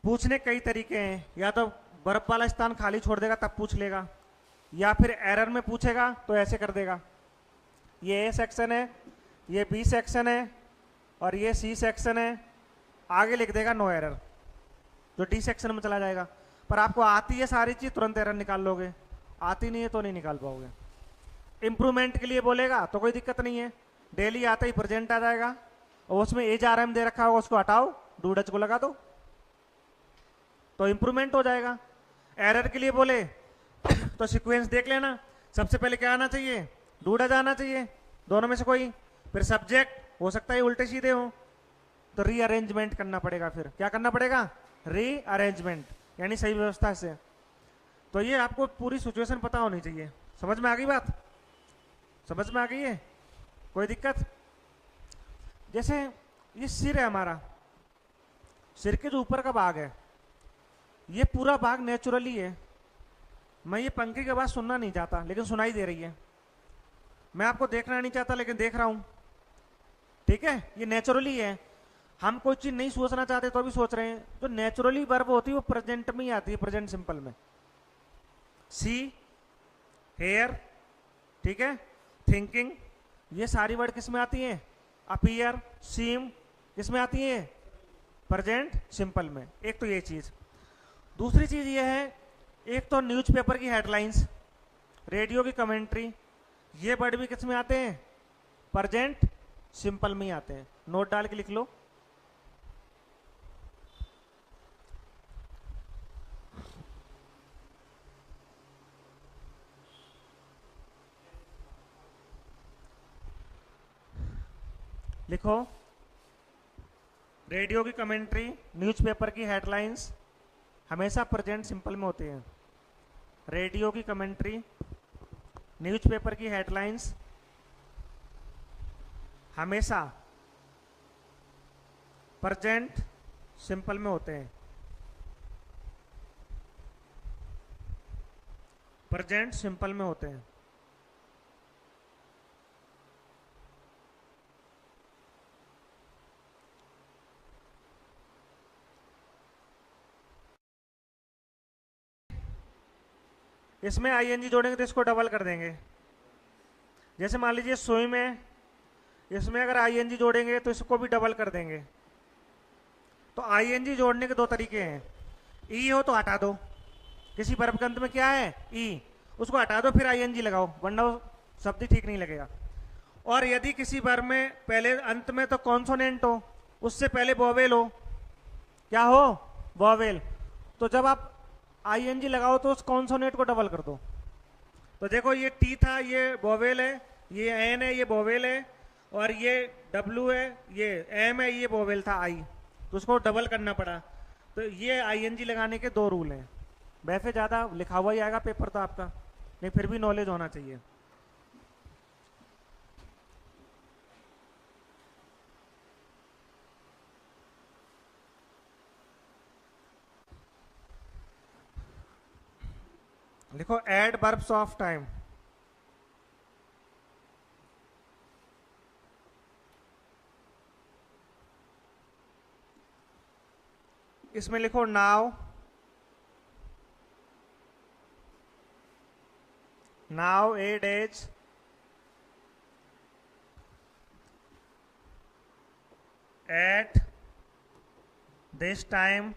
पूछने कई तरीके हैं, या तो वर्ब वाला स्थान खाली छोड़ देगा तब पूछ लेगा, या फिर एरर में पूछेगा तो ऐसे कर देगा। ये ए सेक्शन है, ये बी सेक्शन है, और ये सी सेक्शन है। आगे लिख देगा नो एरर, जो डी सेक्शन में चला जाएगा। पर आपको आती है सारी चीज, तुरंत एरर निकाल लोगे, आती नहीं है तो नहीं निकाल पाओगे। इंप्रूवमेंट के लिए बोलेगा तो कोई दिक्कत नहीं है, डेली आता ही प्रेजेंट आ जाएगा, और उसमें एज आरएम दे रखा होगा, उसको हटाओ, डू डच को लगा दो, तो इंप्रूवमेंट हो जाएगा। एरर के लिए बोले तो सीक्वेंस देख लेना, सबसे पहले क्या आना चाहिए, डू डच आना चाहिए, दोनों में से कोई। फिर सब्जेक्ट हो सकता है उल्टे सीधे हो, तो रीअरेंजमेंट करना पड़ेगा। फिर क्या करना पड़ेगा, रीअरेंजमेंट, यानी सही व्यवस्था से। तो ये आपको पूरी सिचुएशन पता होनी चाहिए। समझ में आ गई बात, समझ में आ गई है, कोई दिक्कत? जैसे ये सिर है हमारा, सिर के जो ऊपर का भाग है, ये पूरा भाग नेचुरली है। मैं ये पंखे की आवाज सुनना नहीं चाहता, लेकिन सुनाई दे रही है। मैं आपको देखना नहीं चाहता, लेकिन देख रहा हूं। ठीक है, ये नेचुरली है। हम कोई चीज नहीं सोचना चाहते तो भी सोच रहे हैं। जो नेचुरली वर्ब होती है वो प्रेजेंट में ही आती है, प्रेजेंट सिंपल में। सी, हेयर, ठीक है, थिंकिंग, ये सारी वर्ड किस में आती हैं, अपीयर, सीम, किस में आती है, प्रेजेंट सिंपल में। एक तो ये चीज। दूसरी चीज ये है, एक तो न्यूज़पेपर की हेडलाइंस, रेडियो की कमेंट्री, ये वर्ड भी किस में आते हैं, प्रेजेंट सिंपल में ही आते हैं। नोट डाल के लिख लो। लिखो, रेडियो की कमेंट्री, न्यूज़पेपर की हेडलाइंस हमेशा प्रेजेंट सिंपल में होते हैं। रेडियो की कमेंट्री, न्यूज़पेपर की हेडलाइंस हमेशा प्रेजेंट सिंपल में होते हैं। प्रेजेंट सिंपल में होते हैं। इसमें आईएनजी जोड़ेंगे तो इसको डबल कर देंगे। जैसे मान लीजिए स्विम है, इसमें अगर आईएनजी जोड़ेंगे तो इसको भी डबल कर देंगे। तो आईएनजी जोड़ने के दो तरीके हैं। ई हो तो हटा दो, किसी वर्ब के अंत में क्या है ई, उसको हटा दो फिर आईएनजी लगाओ, वरना वो शब्द ठीक नहीं लगेगा। और यदि किसी वर्ब में पहले अंत में तो कॉन्सोनेंट हो, उससे पहले वोवेल हो, क्या हो वोवेल, तो जब आप आईएनजी लगाओ तो उस कॉन्सोनेंट को डबल कर दो। तो देखो ये टी था, ये वोवेल है, ये एन है, ये वोवेल है, और ये डब्ल्यू है, ये एम है, ये वोवेल था आई, तो उसको डबल करना पड़ा। तो ये आईएनजी लगाने के दो रूल हैं। वैसे ज़्यादा लिखा हुआ ही आएगा पेपर तो आपका, लेकिन फिर भी नॉलेज होना चाहिए। लिखो एड वर्ब्स ऑफ टाइम। इसमें लिखो now, now A days, eight this time,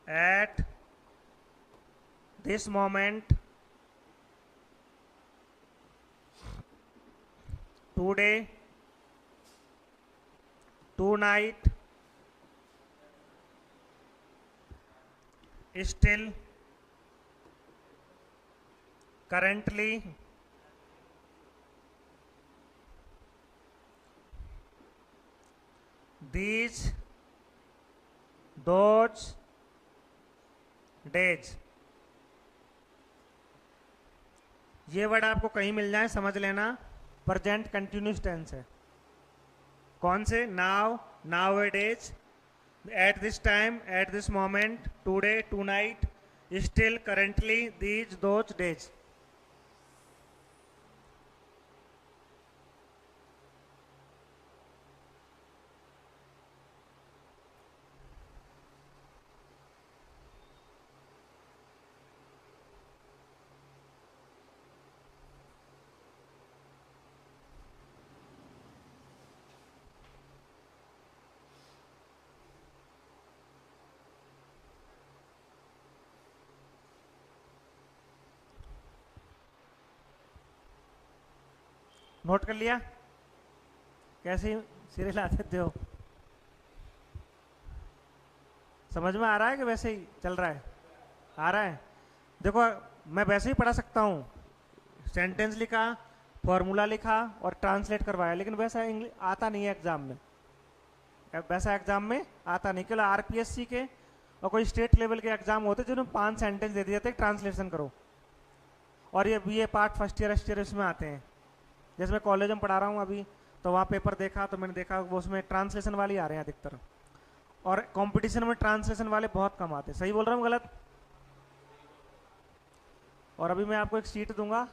at this moment, today, tonight, still, currently, these, those, days। ये वर्ड आपको कहीं मिल जाए समझ लेना, प्रेजेंट कंटिन्यूस टेंस है। कौन से? Now, now A days, eight this time, at this moment, today, tonight, still, currently, these, those, days. Note कर लिया? कैसे सिरे ला देते हो? समझ में आ रहा है कि वैसे ही चल रहा है? आ रहा है? देखो मैं वैसे ही पढ़ा सकता हूँ, सेंटेंस लिखा, फॉर्मूला लिखा और ट्रांसलेट करवाया, लेकिन वैसा इंग्लिश आता नहीं है एग्जाम में। वैसा एग्जाम में आता नहीं। केवल आरपीएससी के और कोई स्टेट लेवल के एग्जाम होते जिन्होंने 5 सेंटेंस दे दिए थे ट्रांसलेशन करो, और ये बीए पार्ट फर्स्ट ईयर इसमें आते हैं। जैसे मैं कॉलेज में पढ़ा रहा हूँ अभी, तो वहाँ पेपर देखा तो मैंने देखा वो उसमें ट्रांसलेशन वाले आ रहे हैं अधिकतर, और कंपटीशन में ट्रांसलेशन वाले बहुत कम आते हैं। सही बोल रहा हूँ गलत? और अभी मैं आपको एक शीट दूंगा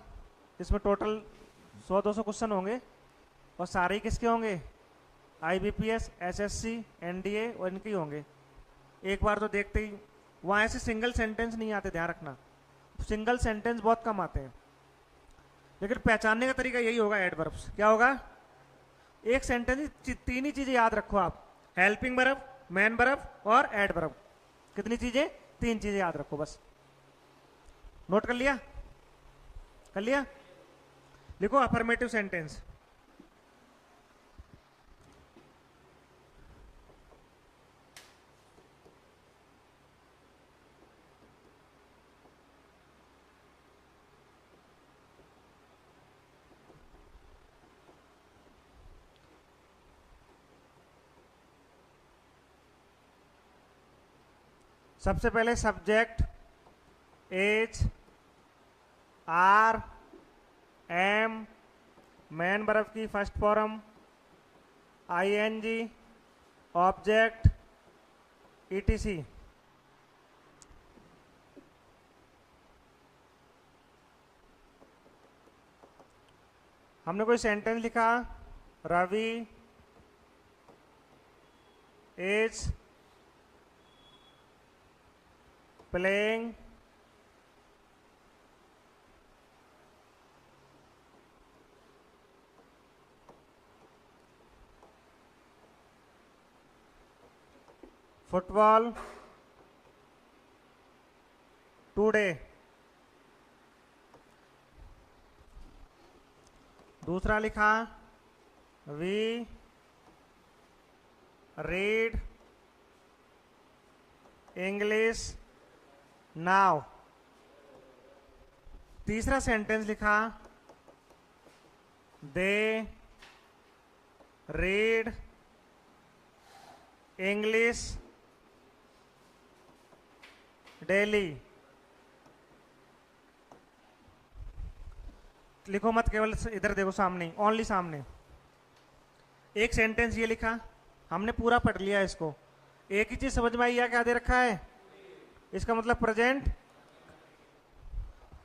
जिसमें टोटल 100-200 क्वेश्चन होंगे, और सारे ही किसके होंगे? आईबीपीएस, एसएससी, एनडीए और इनके ही होंगे। एक बार तो देखते ही वहाँ ऐसे सिंगल सेंटेंस नहीं आते, ध्यान रखना, सिंगल सेंटेंस बहुत कम आते हैं। लेकिन पहचानने का तरीका यही होगा, एडवर्ब्स। क्या होगा? एक सेंटेंस 3 ही चीजें याद रखो आप, हेल्पिंग वर्ब, मैन वर्ब और एडवर्ब। कितनी चीजें? 3 चीजें याद रखो बस। नोट कर लिया? कर लिया? लिखो अफर्मेटिव सेंटेंस। सबसे पहले subject, is, are, am, main verb की first form, ING, object, ETC. हमने कोई सेंटेंस लिखा, Ravi is playing football today. दूसरा लिखा, वी रीड इंग्लिश नाउ। तीसरा सेंटेंस लिखा, दे रीड इंग्लिश डेली। लिखो मत, केवल इधर देखो सामने, ओनली सामने। एक सेंटेंस ये लिखा, हमने पूरा पढ़ लिया इसको। एक ही चीज समझ में आई, क्या दे रखा है, इसका मतलब प्रेजेंट।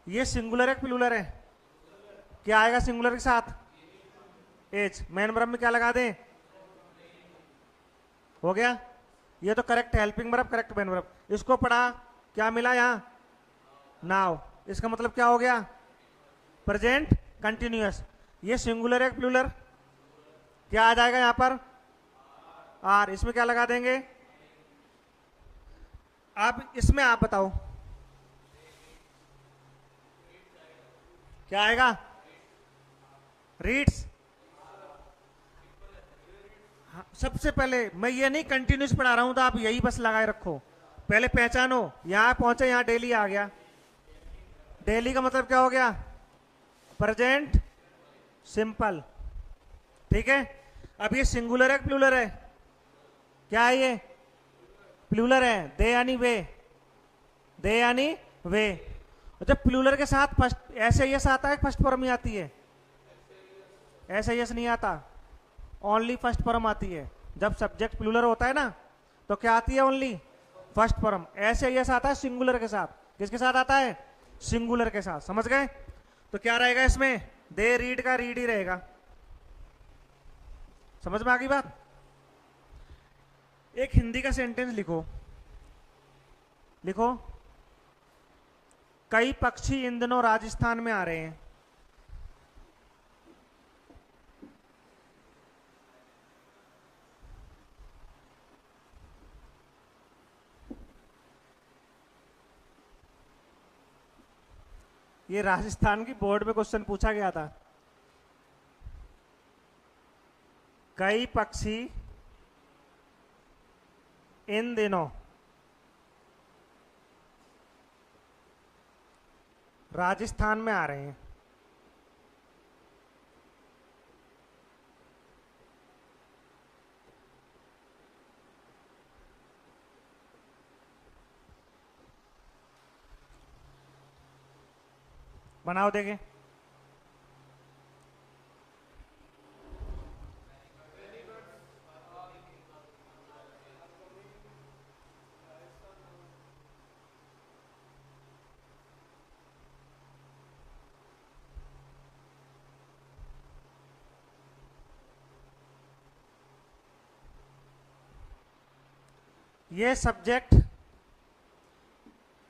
ये सिंगुलर है प्लूरल है, क्या आएगा सिंगुलर के साथ, एज। मैन वर्ब में क्या लगा दें, हो गया। ये तो correct helping verb, correct man verb. इसको पढ़ा, क्या मिला यहां, नाउ। इसका मतलब क्या हो गया, प्रेजेंट कंटिन्यूअस। ये सिंगुलर है प्लूरल, क्या आ जाएगा यहां पर, आर। इसमें क्या लगा देंगे। अब इसमें आप बताओ क्या आएगा, रीड्स। हाँ, सबसे पहले मैं ये नहीं कंटिन्यूस पढ़ा रहा हूं, तो आप यही बस लगाए रखो। पहले पहचानो, यहां पहुंचे, यहां डेली आ गया। डेली का मतलब क्या हो गया, प्रेजेंट सिंपल। ठीक है। अब ये सिंगुलर है प्लूरल है, क्या है ये, प्लूरल है। दे यानी वे, दे यानी वे। जब प्लूरल के साथ फर्स्ट ऐसे यस आता है, फर्स्ट फॉर्म ही आती है, ऐसे यस नहीं आता, ओनली फर्स्ट फॉर्म आती है। जब सब्जेक्ट प्लूरल होता है ना, तो क्या आती है, ओनली फर्स्ट फॉर्म। ऐसे यस आता है सिंगुलर के साथ, किसके साथ आता है, सिंगुलर के साथ। समझ गए। तो क्या रहेगा इसमें, दे रीड का रीड ही रहेगा। समझ में आ गई बात। एक हिंदी का सेंटेंस लिखो, लिखो, कई पक्षी इन दिनों राजस्थान में आ रहे हैं। ये राजस्थान की बोर्ड में क्वेश्चन पूछा गया था। कई पक्षी इन दिनों राजस्थान में आ रहे हैं। बनाओ देखें। ये सब्जेक्ट,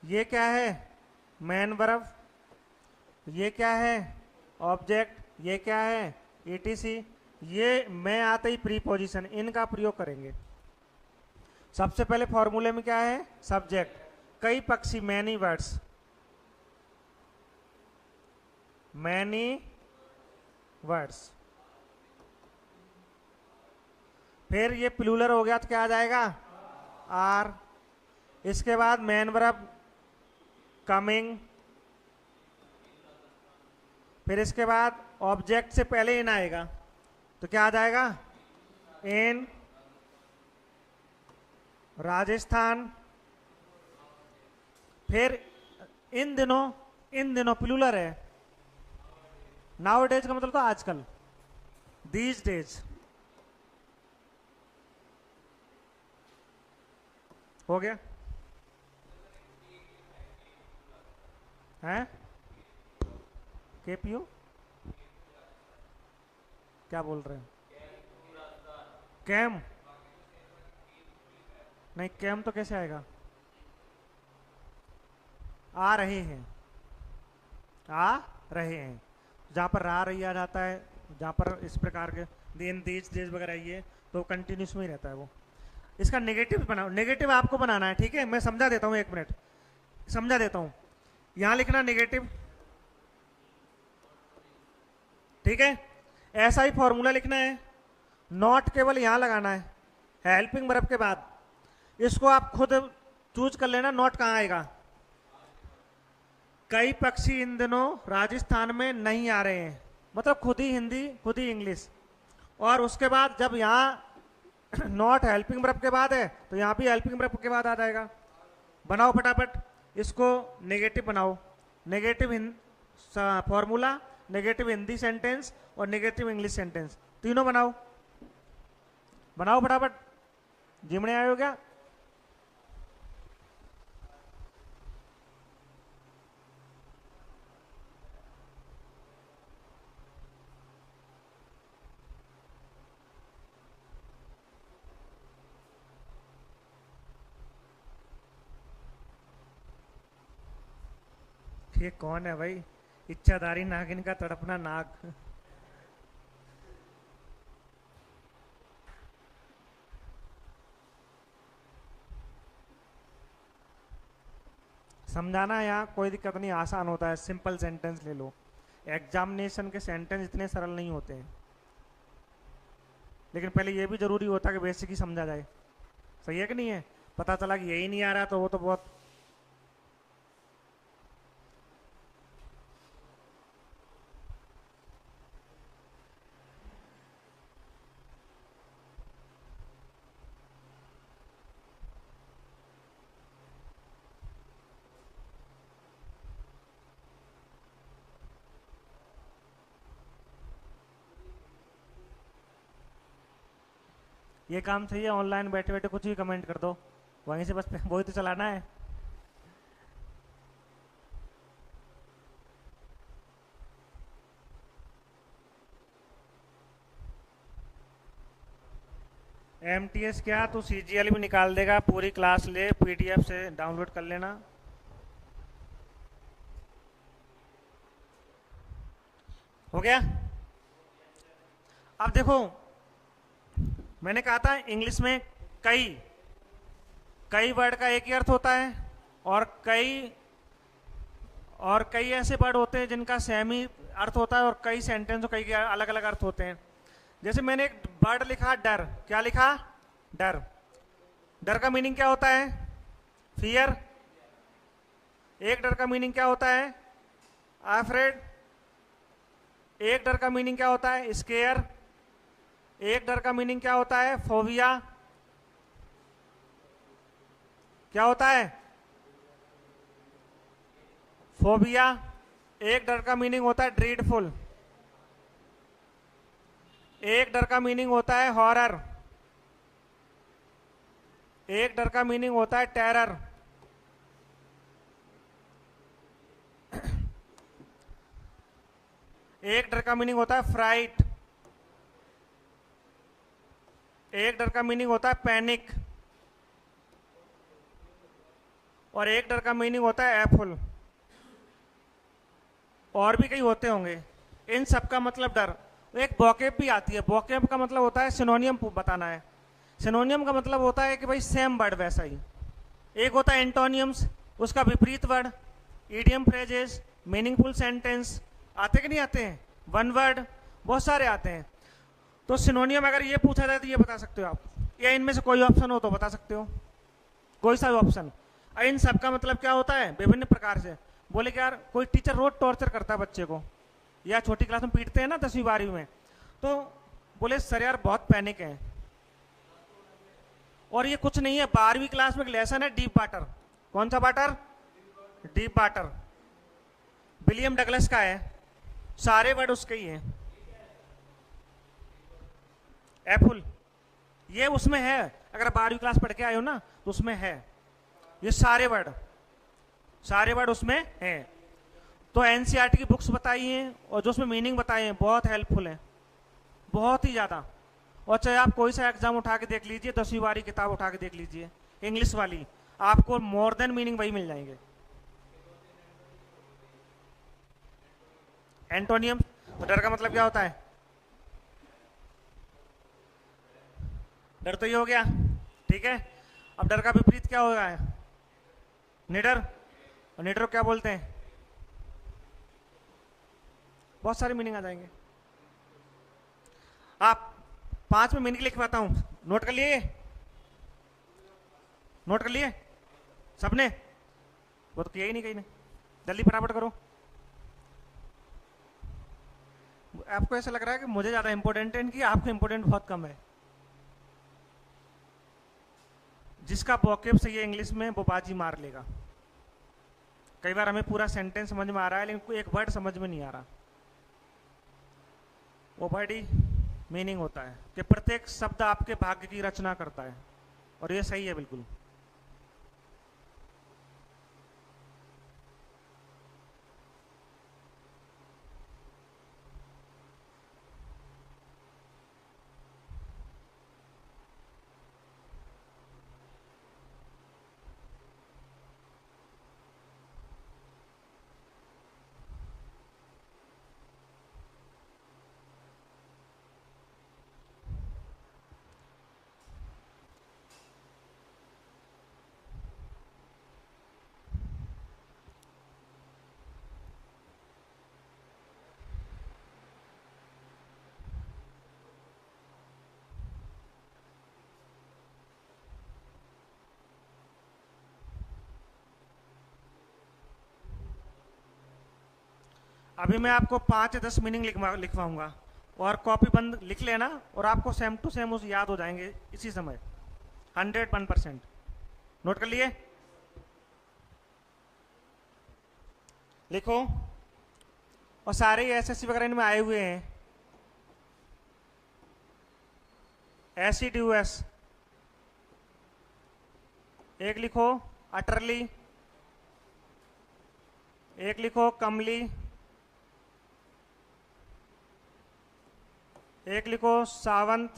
ये क्या है, मैन वर्ब। ये क्या है, ऑब्जेक्ट। ये क्या है, ईटीसी। ये मैं आते ही प्रीपोजिशन, इनका प्रयोग करेंगे। सबसे पहले फॉर्मूले में क्या है, सब्जेक्ट, कई पक्षी, मैनी बर्ड्स, मैनी वर्ड्स। फिर ये प्लूरल हो गया, तो क्या आ जाएगा, आर। इसके बाद मैन वर्ब कमिंग। फिर इसके बाद ऑब्जेक्ट से पहले इन आएगा, तो क्या आ जाएगा, इन राजस्थान। फिर इन दिनों, इन दिनों प्लूरल है, नाउ डेज का मतलब तो आजकल, दीज डेज। हो गया है, केपीओ क्या बोल रहे हैं? कैम? नहीं, कैम तो कैसे आएगा? आ रहे हैं, आ रहे हैं। जहाँ पर आ रही आ जाता है, जहाँ पर इस प्रकार के दिन दीज देज वगैरह ये, तो कंटिन्यूस में ही रहता है वो। इसका नेगेटिव बनाओ, नेगेटिव आपको बनाना है, ठीक है? मैं समझा देता हूँ, 1 मिनट समझा देता हूँ। यहां लिखना नेगेटिव, ठीक है? ऐसा ही फॉर्मूला लिखना है, नॉट केवल यहां लगाना है हेल्पिंग वर्ब के बाद। इसको आप खुद चूज कर लेना, नॉट कहां आएगा। कई पक्षी इन दिनों राजस्थान में नहीं आ रहे हैं, मतलब खुद ही हिंदी खुद ही इंग्लिश। और उसके बाद जब यहाँ नॉट हेल्पिंग वर्ब के बाद है तो यहाँ भी हेल्पिंग वर्ब के बाद आ जाएगा। बनाओ फटाफट इसको, नेगेटिव बनाओ। Negative formula, negative Hindi sentence और नेगेटिव इंग्लिश सेंटेंस, तीनों बनाओ। बनाओ फटाफट, जिमने आए हो क्या? ये कौन है भाई? इच्छाधारी नागिन का तड़पना नाग। समझाना यहाँ कोई दिक्कत नहीं, आसान होता है, सिंपल सेंटेंस ले लो। एग्जामिनेशन के सेंटेंस इतने सरल नहीं होते हैं, लेकिन पहले ये भी जरूरी होता है कि बेसिक ही समझा जाए। सही है कि नहीं है? पता चला कि यही नहीं आ रहा तो वो तो बहुत। ये काम सही है, ऑनलाइन बैठे बैठे कुछ भी कमेंट कर दो, वहीं से बस वही तो चलाना है। MTS क्या, तो CGL भी निकाल देगा। पूरी क्लास ले, PDF से डाउनलोड कर लेना। हो गया? अब देखो, मैंने कहा था इंग्लिश में कई कई वर्ड का एक ही अर्थ होता है, और कई ऐसे वर्ड होते हैं जिनका सेम ही अर्थ होता है, और कई सेंटेंस और कई अलग अलग अर्थ होते हैं। जैसे मैंने एक वर्ड लिखा डर, क्या लिखा? डर। डर का मीनिंग क्या होता है? फियर। एक डर का मीनिंग क्या होता है? अफ्रेड। एक डर का मीनिंग क्या होता है? स्केयर। एक डर का मीनिंग क्या होता है? फोबिया। क्या होता है? फोबिया। एक डर का मीनिंग होता है ड्रीडफुल। एक डर का मीनिंग होता है हॉरर। एक डर का मीनिंग होता है टेरर। एक डर का मीनिंग होता है फ्राइट। एक डर का मीनिंग होता है पैनिक। और एक डर का मीनिंग होता है एफुल। और भी कई होते होंगे। इन सब का मतलब डर। एक वोकैब भी आती है, वोकैब का मतलब होता है सिनोनियम बताना है। सिनोनियम का मतलब होता है कि भाई सेम वर्ड वैसा ही। एक होता है एंटोनियम्स, उसका विपरीत word. Idiom phrases, meaningful sentence, आते कि नहीं आते हैं? वन वर्ड, बहुत सारे आते हैं। तो सिनोनियम अगर ये पूछा जाए तो ये बता सकते हो आप, या इनमें से कोई ऑप्शन हो तो बता सकते हो, कोई सा भी ऑप्शन। इन सब का मतलब क्या होता है? विभिन्न प्रकार से। बोले कि यार कोई टीचर रोज टॉर्चर करता है बच्चे को, या छोटी क्लास में पीटते हैं ना 10वीं 12वीं में, तो बोले सर यार बहुत पैनिक है। और ये कुछ नहीं है, 12वीं क्लास में एक लेसन है डीप वाटर। कौन सा water? Deep water. William Douglas का है, सारे वर्ड उसके ही हैं। एप्पल, ये उसमें है। अगर 12वीं क्लास पढ़ के आए हो ना तो उसमें है, ये सारे वर्ड उसमें हैं। तो एनसीईआरटी की बुक्स बताई हैं और जो उसमें मीनिंग बताए हैं बहुत हेल्पफुल हैं, बहुत ही ज़्यादा। और चाहे आप कोई सा एग्जाम उठा के देख लीजिए, 10वीं वाली किताब उठा के देख लीजिए इंग्लिश वाली, आपको मोर देन मीनिंग वही मिल जाएंगे। एंटोनियम, तो डर का मतलब क्या होता है? डर तो ये हो गया, ठीक है। अब डर का विपरीत क्या होगा? निडर। और निडर को क्या बोलते हैं? बहुत सारे मीनिंग आ जाएंगे। आप 5 में मीनिंग लिख पाता हूं, नोट कर लिए? नोट कर लिए सबने? वो तो किया ही नहीं कहीं ने। जल्दी फटाफट करो। आपको ऐसा लग रहा है कि मुझे ज्यादा इंपॉर्टेंट है इनकी, आपको इंपॉर्टेंट बहुत कम है। जिसका वोकैब सही है इंग्लिश में वो बाजी मार लेगा। कई बार हमें पूरा सेंटेंस समझ में आ रहा है लेकिन कोई एक वर्ड समझ में नहीं आ रहा। वो वर्ड ही मीनिंग होता है कि प्रत्येक शब्द आपके भाग्य की रचना करता है, और ये सही है बिल्कुल। अभी मैं आपको 5 या 10 मीनिंग लिखवाऊंगा, और कॉपी बंद लिख लेना, और आपको सेम टू सेम उस याद हो जाएंगे इसी समय, 101%। नोट कर लिए? लिखो। और सारे एसएससी वगैरह इनमें आए हुए हैं। एसिड्यूअस एक लिखो, अटरली एक लिखो, कमली एक लिखो, सावंत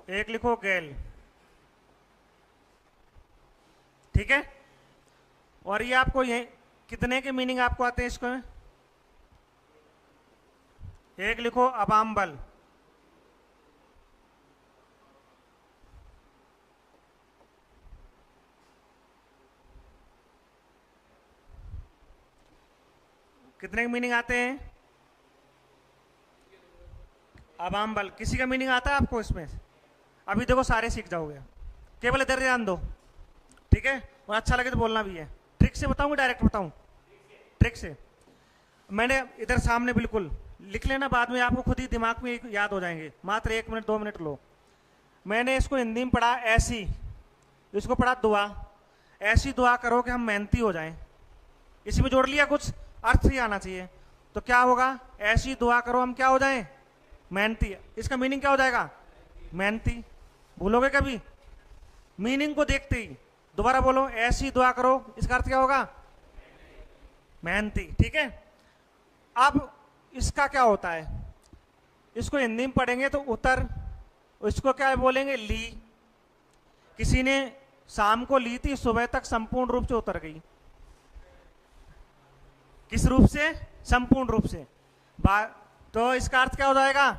एक लिखो, गैल। ठीक है। और ये आपको ये कितने के मीनिंग आपको आते हैं इसको? एक लिखो, अबाम्बल। कितने के मीनिंग आते हैं? अबाम्बल। किसी का मीनिंग आता है आपको इसमें? अभी देखो सारे सीख जाओगे, केवल इधर ध्यान दो, ठीक है। और अच्छा लगे तो बोलना भी है। ट्रिक से बताऊं, डायरेक्ट बताऊं? ट्रिक से। मैंने इधर सामने बिल्कुल लिख लेना, बाद में आपको खुद ही दिमाग में याद हो जाएंगे, मात्र 1 मिनट 2 मिनट लो। मैंने इसको हिंदी में पढ़ा ऐसी, इसको पढ़ा दुआ। ऐसी दुआ करो कि हम मेहनती हो जाएं। इसी में जोड़ लिया, कुछ अर्थ ही आना चाहिए। तो क्या होगा? ऐसी दुआ करो हम क्या हो जाएं? मेहनती। इसका मीनिंग क्या हो जाएगा? मेहनती। भूलोगे कभी? मीनिंग को देखते ही दोबारा बोलो, ऐसी दुआ करो, इसका अर्थ क्या होगा? मेहनती। ठीक है। अब इसका क्या होता है? इसको हिंदी में पढ़ेंगे तो उतर, इसको क्या बोलेंगे? ली। किसी ने शाम को ली थी, सुबह तक संपूर्ण रूप से उतर गई। किस रूप से? संपूर्ण रूप से। तो इसका अर्थ क्या हो जाएगा?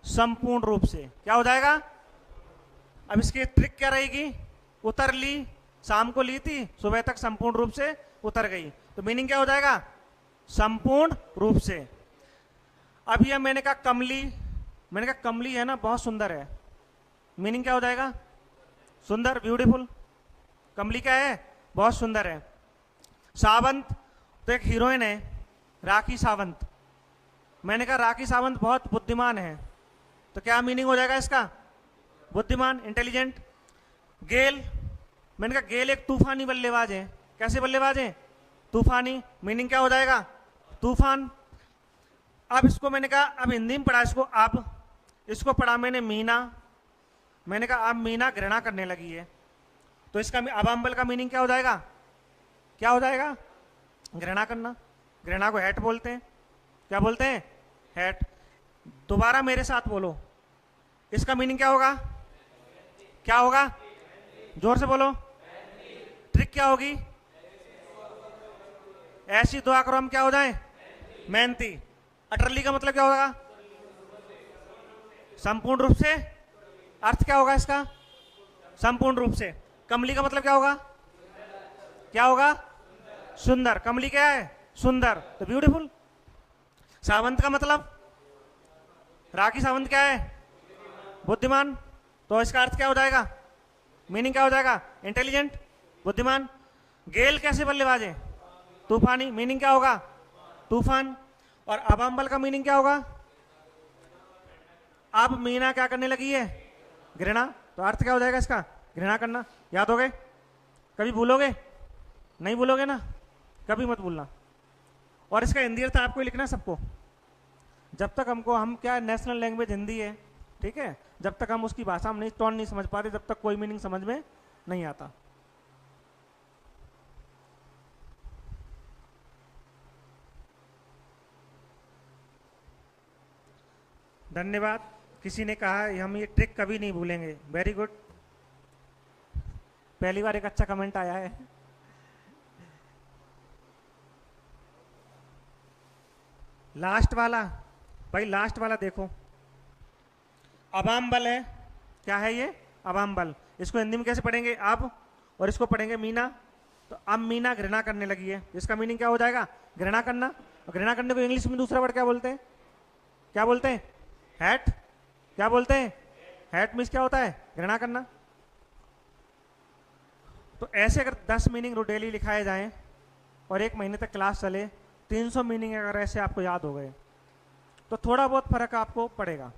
संपूर्ण रूप से। क्या हो जाएगा? अब इसकी ट्रिक क्या रहेगी? उतर ली, शाम को ली थी, सुबह तक संपूर्ण रूप से उतर गई। तो मीनिंग क्या हो जाएगा? संपूर्ण रूप से। अब यह मैंने कहा कमली, मैंने कहा कमली है ना, बहुत सुंदर है। मीनिंग क्या हो जाएगा? सुंदर, ब्यूटीफुल। कमली क्या है? बहुत सुंदर है। सावंत, तो एक हीरोइन है राखी सावंत। मैंने कहा राखी सावंत बहुत बुद्धिमान है, तो क्या मीनिंग हो जाएगा इसका? बुद्धिमान, इंटेलिजेंट। गेल, मैंने कहा गेल एक तूफानी बल्लेबाज है। कैसे बल्लेबाज है? तूफानी। मीनिंग क्या हो जाएगा? तूफान। अब इसको मैंने कहा, अब हिंदी में पढ़ा इसको, अब इसको पढ़ा मैंने मीना। मैंने कहा अब मीना घृणा करने लगी है, तो इसका अबाम्बल का मीनिंग क्या हो जाएगा? क्या हो जाएगा? घृणा करना। घृणा को हेट बोलते हैं। क्या बोलते हैं? हैट। दोबारा मेरे साथ बोलो, इसका मीनिंग क्या होगा? क्या होगा? जोर से बोलो। ट्रिक क्या होगी? ऐसी दुआ करो हम क्या हो जाएं? मेहनती। अटरली का मतलब क्या होगा? संपूर्ण रूप से। अर्थ क्या होगा इसका? संपूर्ण रूप से। कमली का मतलब क्या होगा? क्या होगा? सुंदर। कमली क्या है? सुंदर, तो ब्यूटीफुल। सावंत का मतलब? राखी सावंत क्या है? बुद्धिमान। तो इसका अर्थ क्या हो जाएगा? मीनिंग क्या हो जाएगा? इंटेलिजेंट, बुद्धिमान। गेल कैसे बल्लेबाज है? तूफानी। मीनिंग क्या होगा? तूफान। और अबाम्बल का मीनिंग क्या होगा? अब मीना क्या करने लगी है? घृणा। तो अर्थ क्या हो जाएगा इसका? घृणा करना। याद हो गए? कभी भूलोगे? नहीं भूलोगे ना, कभी मत भूलना। और इसका हिंदी अर्थ आपको ही लिखना सबको। जब तक हम क्या, नेशनल लैंग्वेज हिंदी है, ठीक है, जब तक हम उसकी भाषा में नहीं, टोन नहीं समझ पाते, जब तक कोई मीनिंग समझ में नहीं आता। धन्यवाद। किसी ने कहा हम ये ट्रिक कभी नहीं भूलेंगे। Very good. पहली बार एक अच्छा कमेंट आया है। लास्ट वाला भाई, लास्ट वाला देखो। अबाम्बल है। क्या है ये? अबाम्बल। इसको हिंदी में कैसे पढ़ेंगे? अब। और इसको पढ़ेंगे मीना। तो अब मीना घृणा करने लगी है, इसका मीनिंग क्या हो जाएगा? घृणा करना। और घृणा करने को इंग्लिश में दूसरा वर्ड क्या बोलते हैं? क्या बोलते हैं? हैट। क्या बोलते हैं? हैट मीन्स क्या होता है? घृणा करना। तो ऐसे अगर 10 मीनिंग डेली लिखाए जाएं और 1 महीने तक क्लास चले, 300 मीनिंग अगर ऐसे आपको याद हो गए, तो थोड़ा बहुत फर्क आपको पड़ेगा,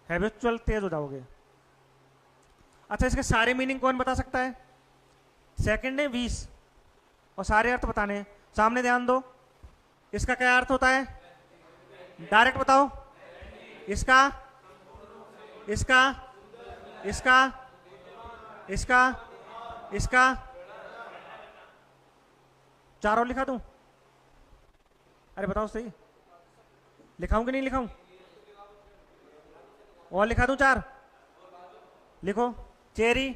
हैबिचुअल तेज हो जाओगे। अच्छा, इसके सारे मीनिंग कौन बता सकता है? सेकंड है 20 और सारे अर्थ बताने हैं। सामने ध्यान दो। इसका क्या अर्थ होता है? डायरेक्ट बताओ। इसका, इसका, इसका, इसका, इसका, चारों लिखा दूं? अरे बताओ सही, लिखाऊं कि नहीं लिखाऊं? और लिखा दूं 4? लिखो। चेरी,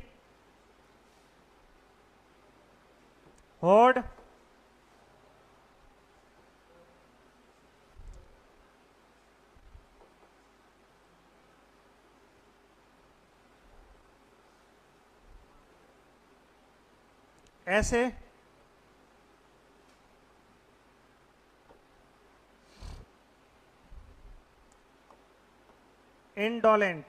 होड, ऐसे, इंडोलेंट,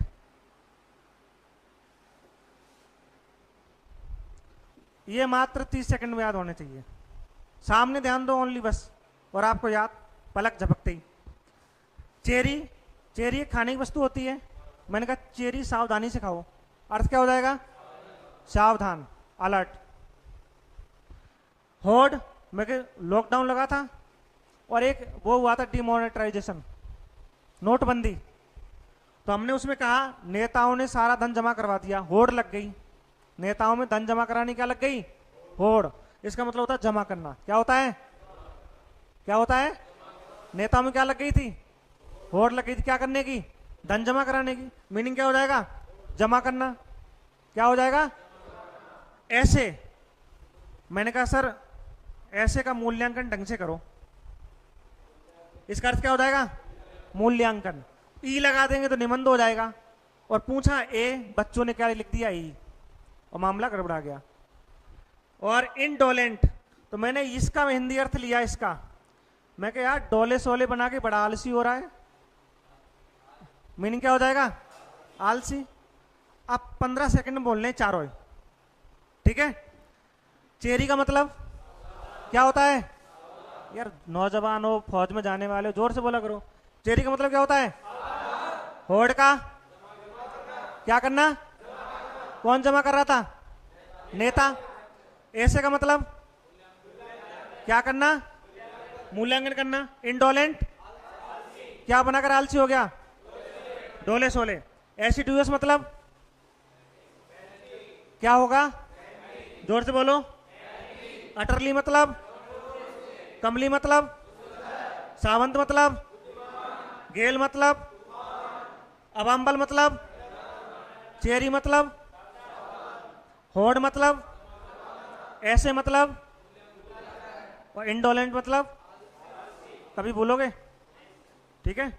ये मात्र 30 सेकंड में याद होने चाहिए। सामने ध्यान दो ओनली बस, और आपको याद पलक झपकते ही। चेरी, चेरी एक खाने की वस्तु होती है। मैंने कहा चेरी सावधानी से खाओ, अर्थ क्या हो जाएगा? सावधान, अलर्ट। होड, मैं लॉकडाउन लगा था और एक वो हुआ था डिमोनेटाइजेशन, नोटबंदी, तो हमने उसमें कहा नेताओं ने सारा धन जमा करवा दिया, होड़ लग गई। नेताओं में धन जमा कराने क्या लग गई? होड़। इसका मतलब होता है जमा करना। क्या होता है? क्या होता है? नेताओं में क्या लग गई थी? होड़ लग गई थी। क्या करने की? धन जमा कराने की। मीनिंग क्या हो जाएगा? जमा करना। क्या हो जाएगा? ऐसे। मैंने कहा सर ऐसे का मूल्यांकन ढंग से करो, इसका अर्थ क्या हो जाएगा? मूल्यांकन। ई लगा देंगे तो निबंध हो जाएगा। और पूछा ए, बच्चों ने क्या लिख दिया? ई, और मामला गड़बड़ा गया। और इनडोलेंट, तो मैंने इसका हिंदी अर्थ लिया इसका। मैं कहा यार डोले सोले बना के बड़ा आलसी हो रहा है, मीनिंग क्या हो जाएगा? आलसी। अब 15 सेकंड में बोलने चारों, ठीक है? चेरी का मतलब क्या होता है? यार नौजवान हो, फौज में जाने वाले हो, जोर से बोला करो। चेरी का मतलब क्या होता है? होड़ का क्या करना? कौन जमा कर रहा था? नेता। ऐसे का मतलब क्या करना? मूल्यांकन करना। इंडोलेंट क्या बनाकर आलसी हो गया? डोले सोले। एसिडुअस मतलब क्या होगा? जोर से बोलो। अटरली मतलब? कमली मतलब? सावंत मतलब, गेल मतलब, अबाम्बल मतलब, चेरी मतलब, होड मतलब, ऐसे मतलब, और इंडोलेंट मतलब। कभी बोलोगे? ठीक है।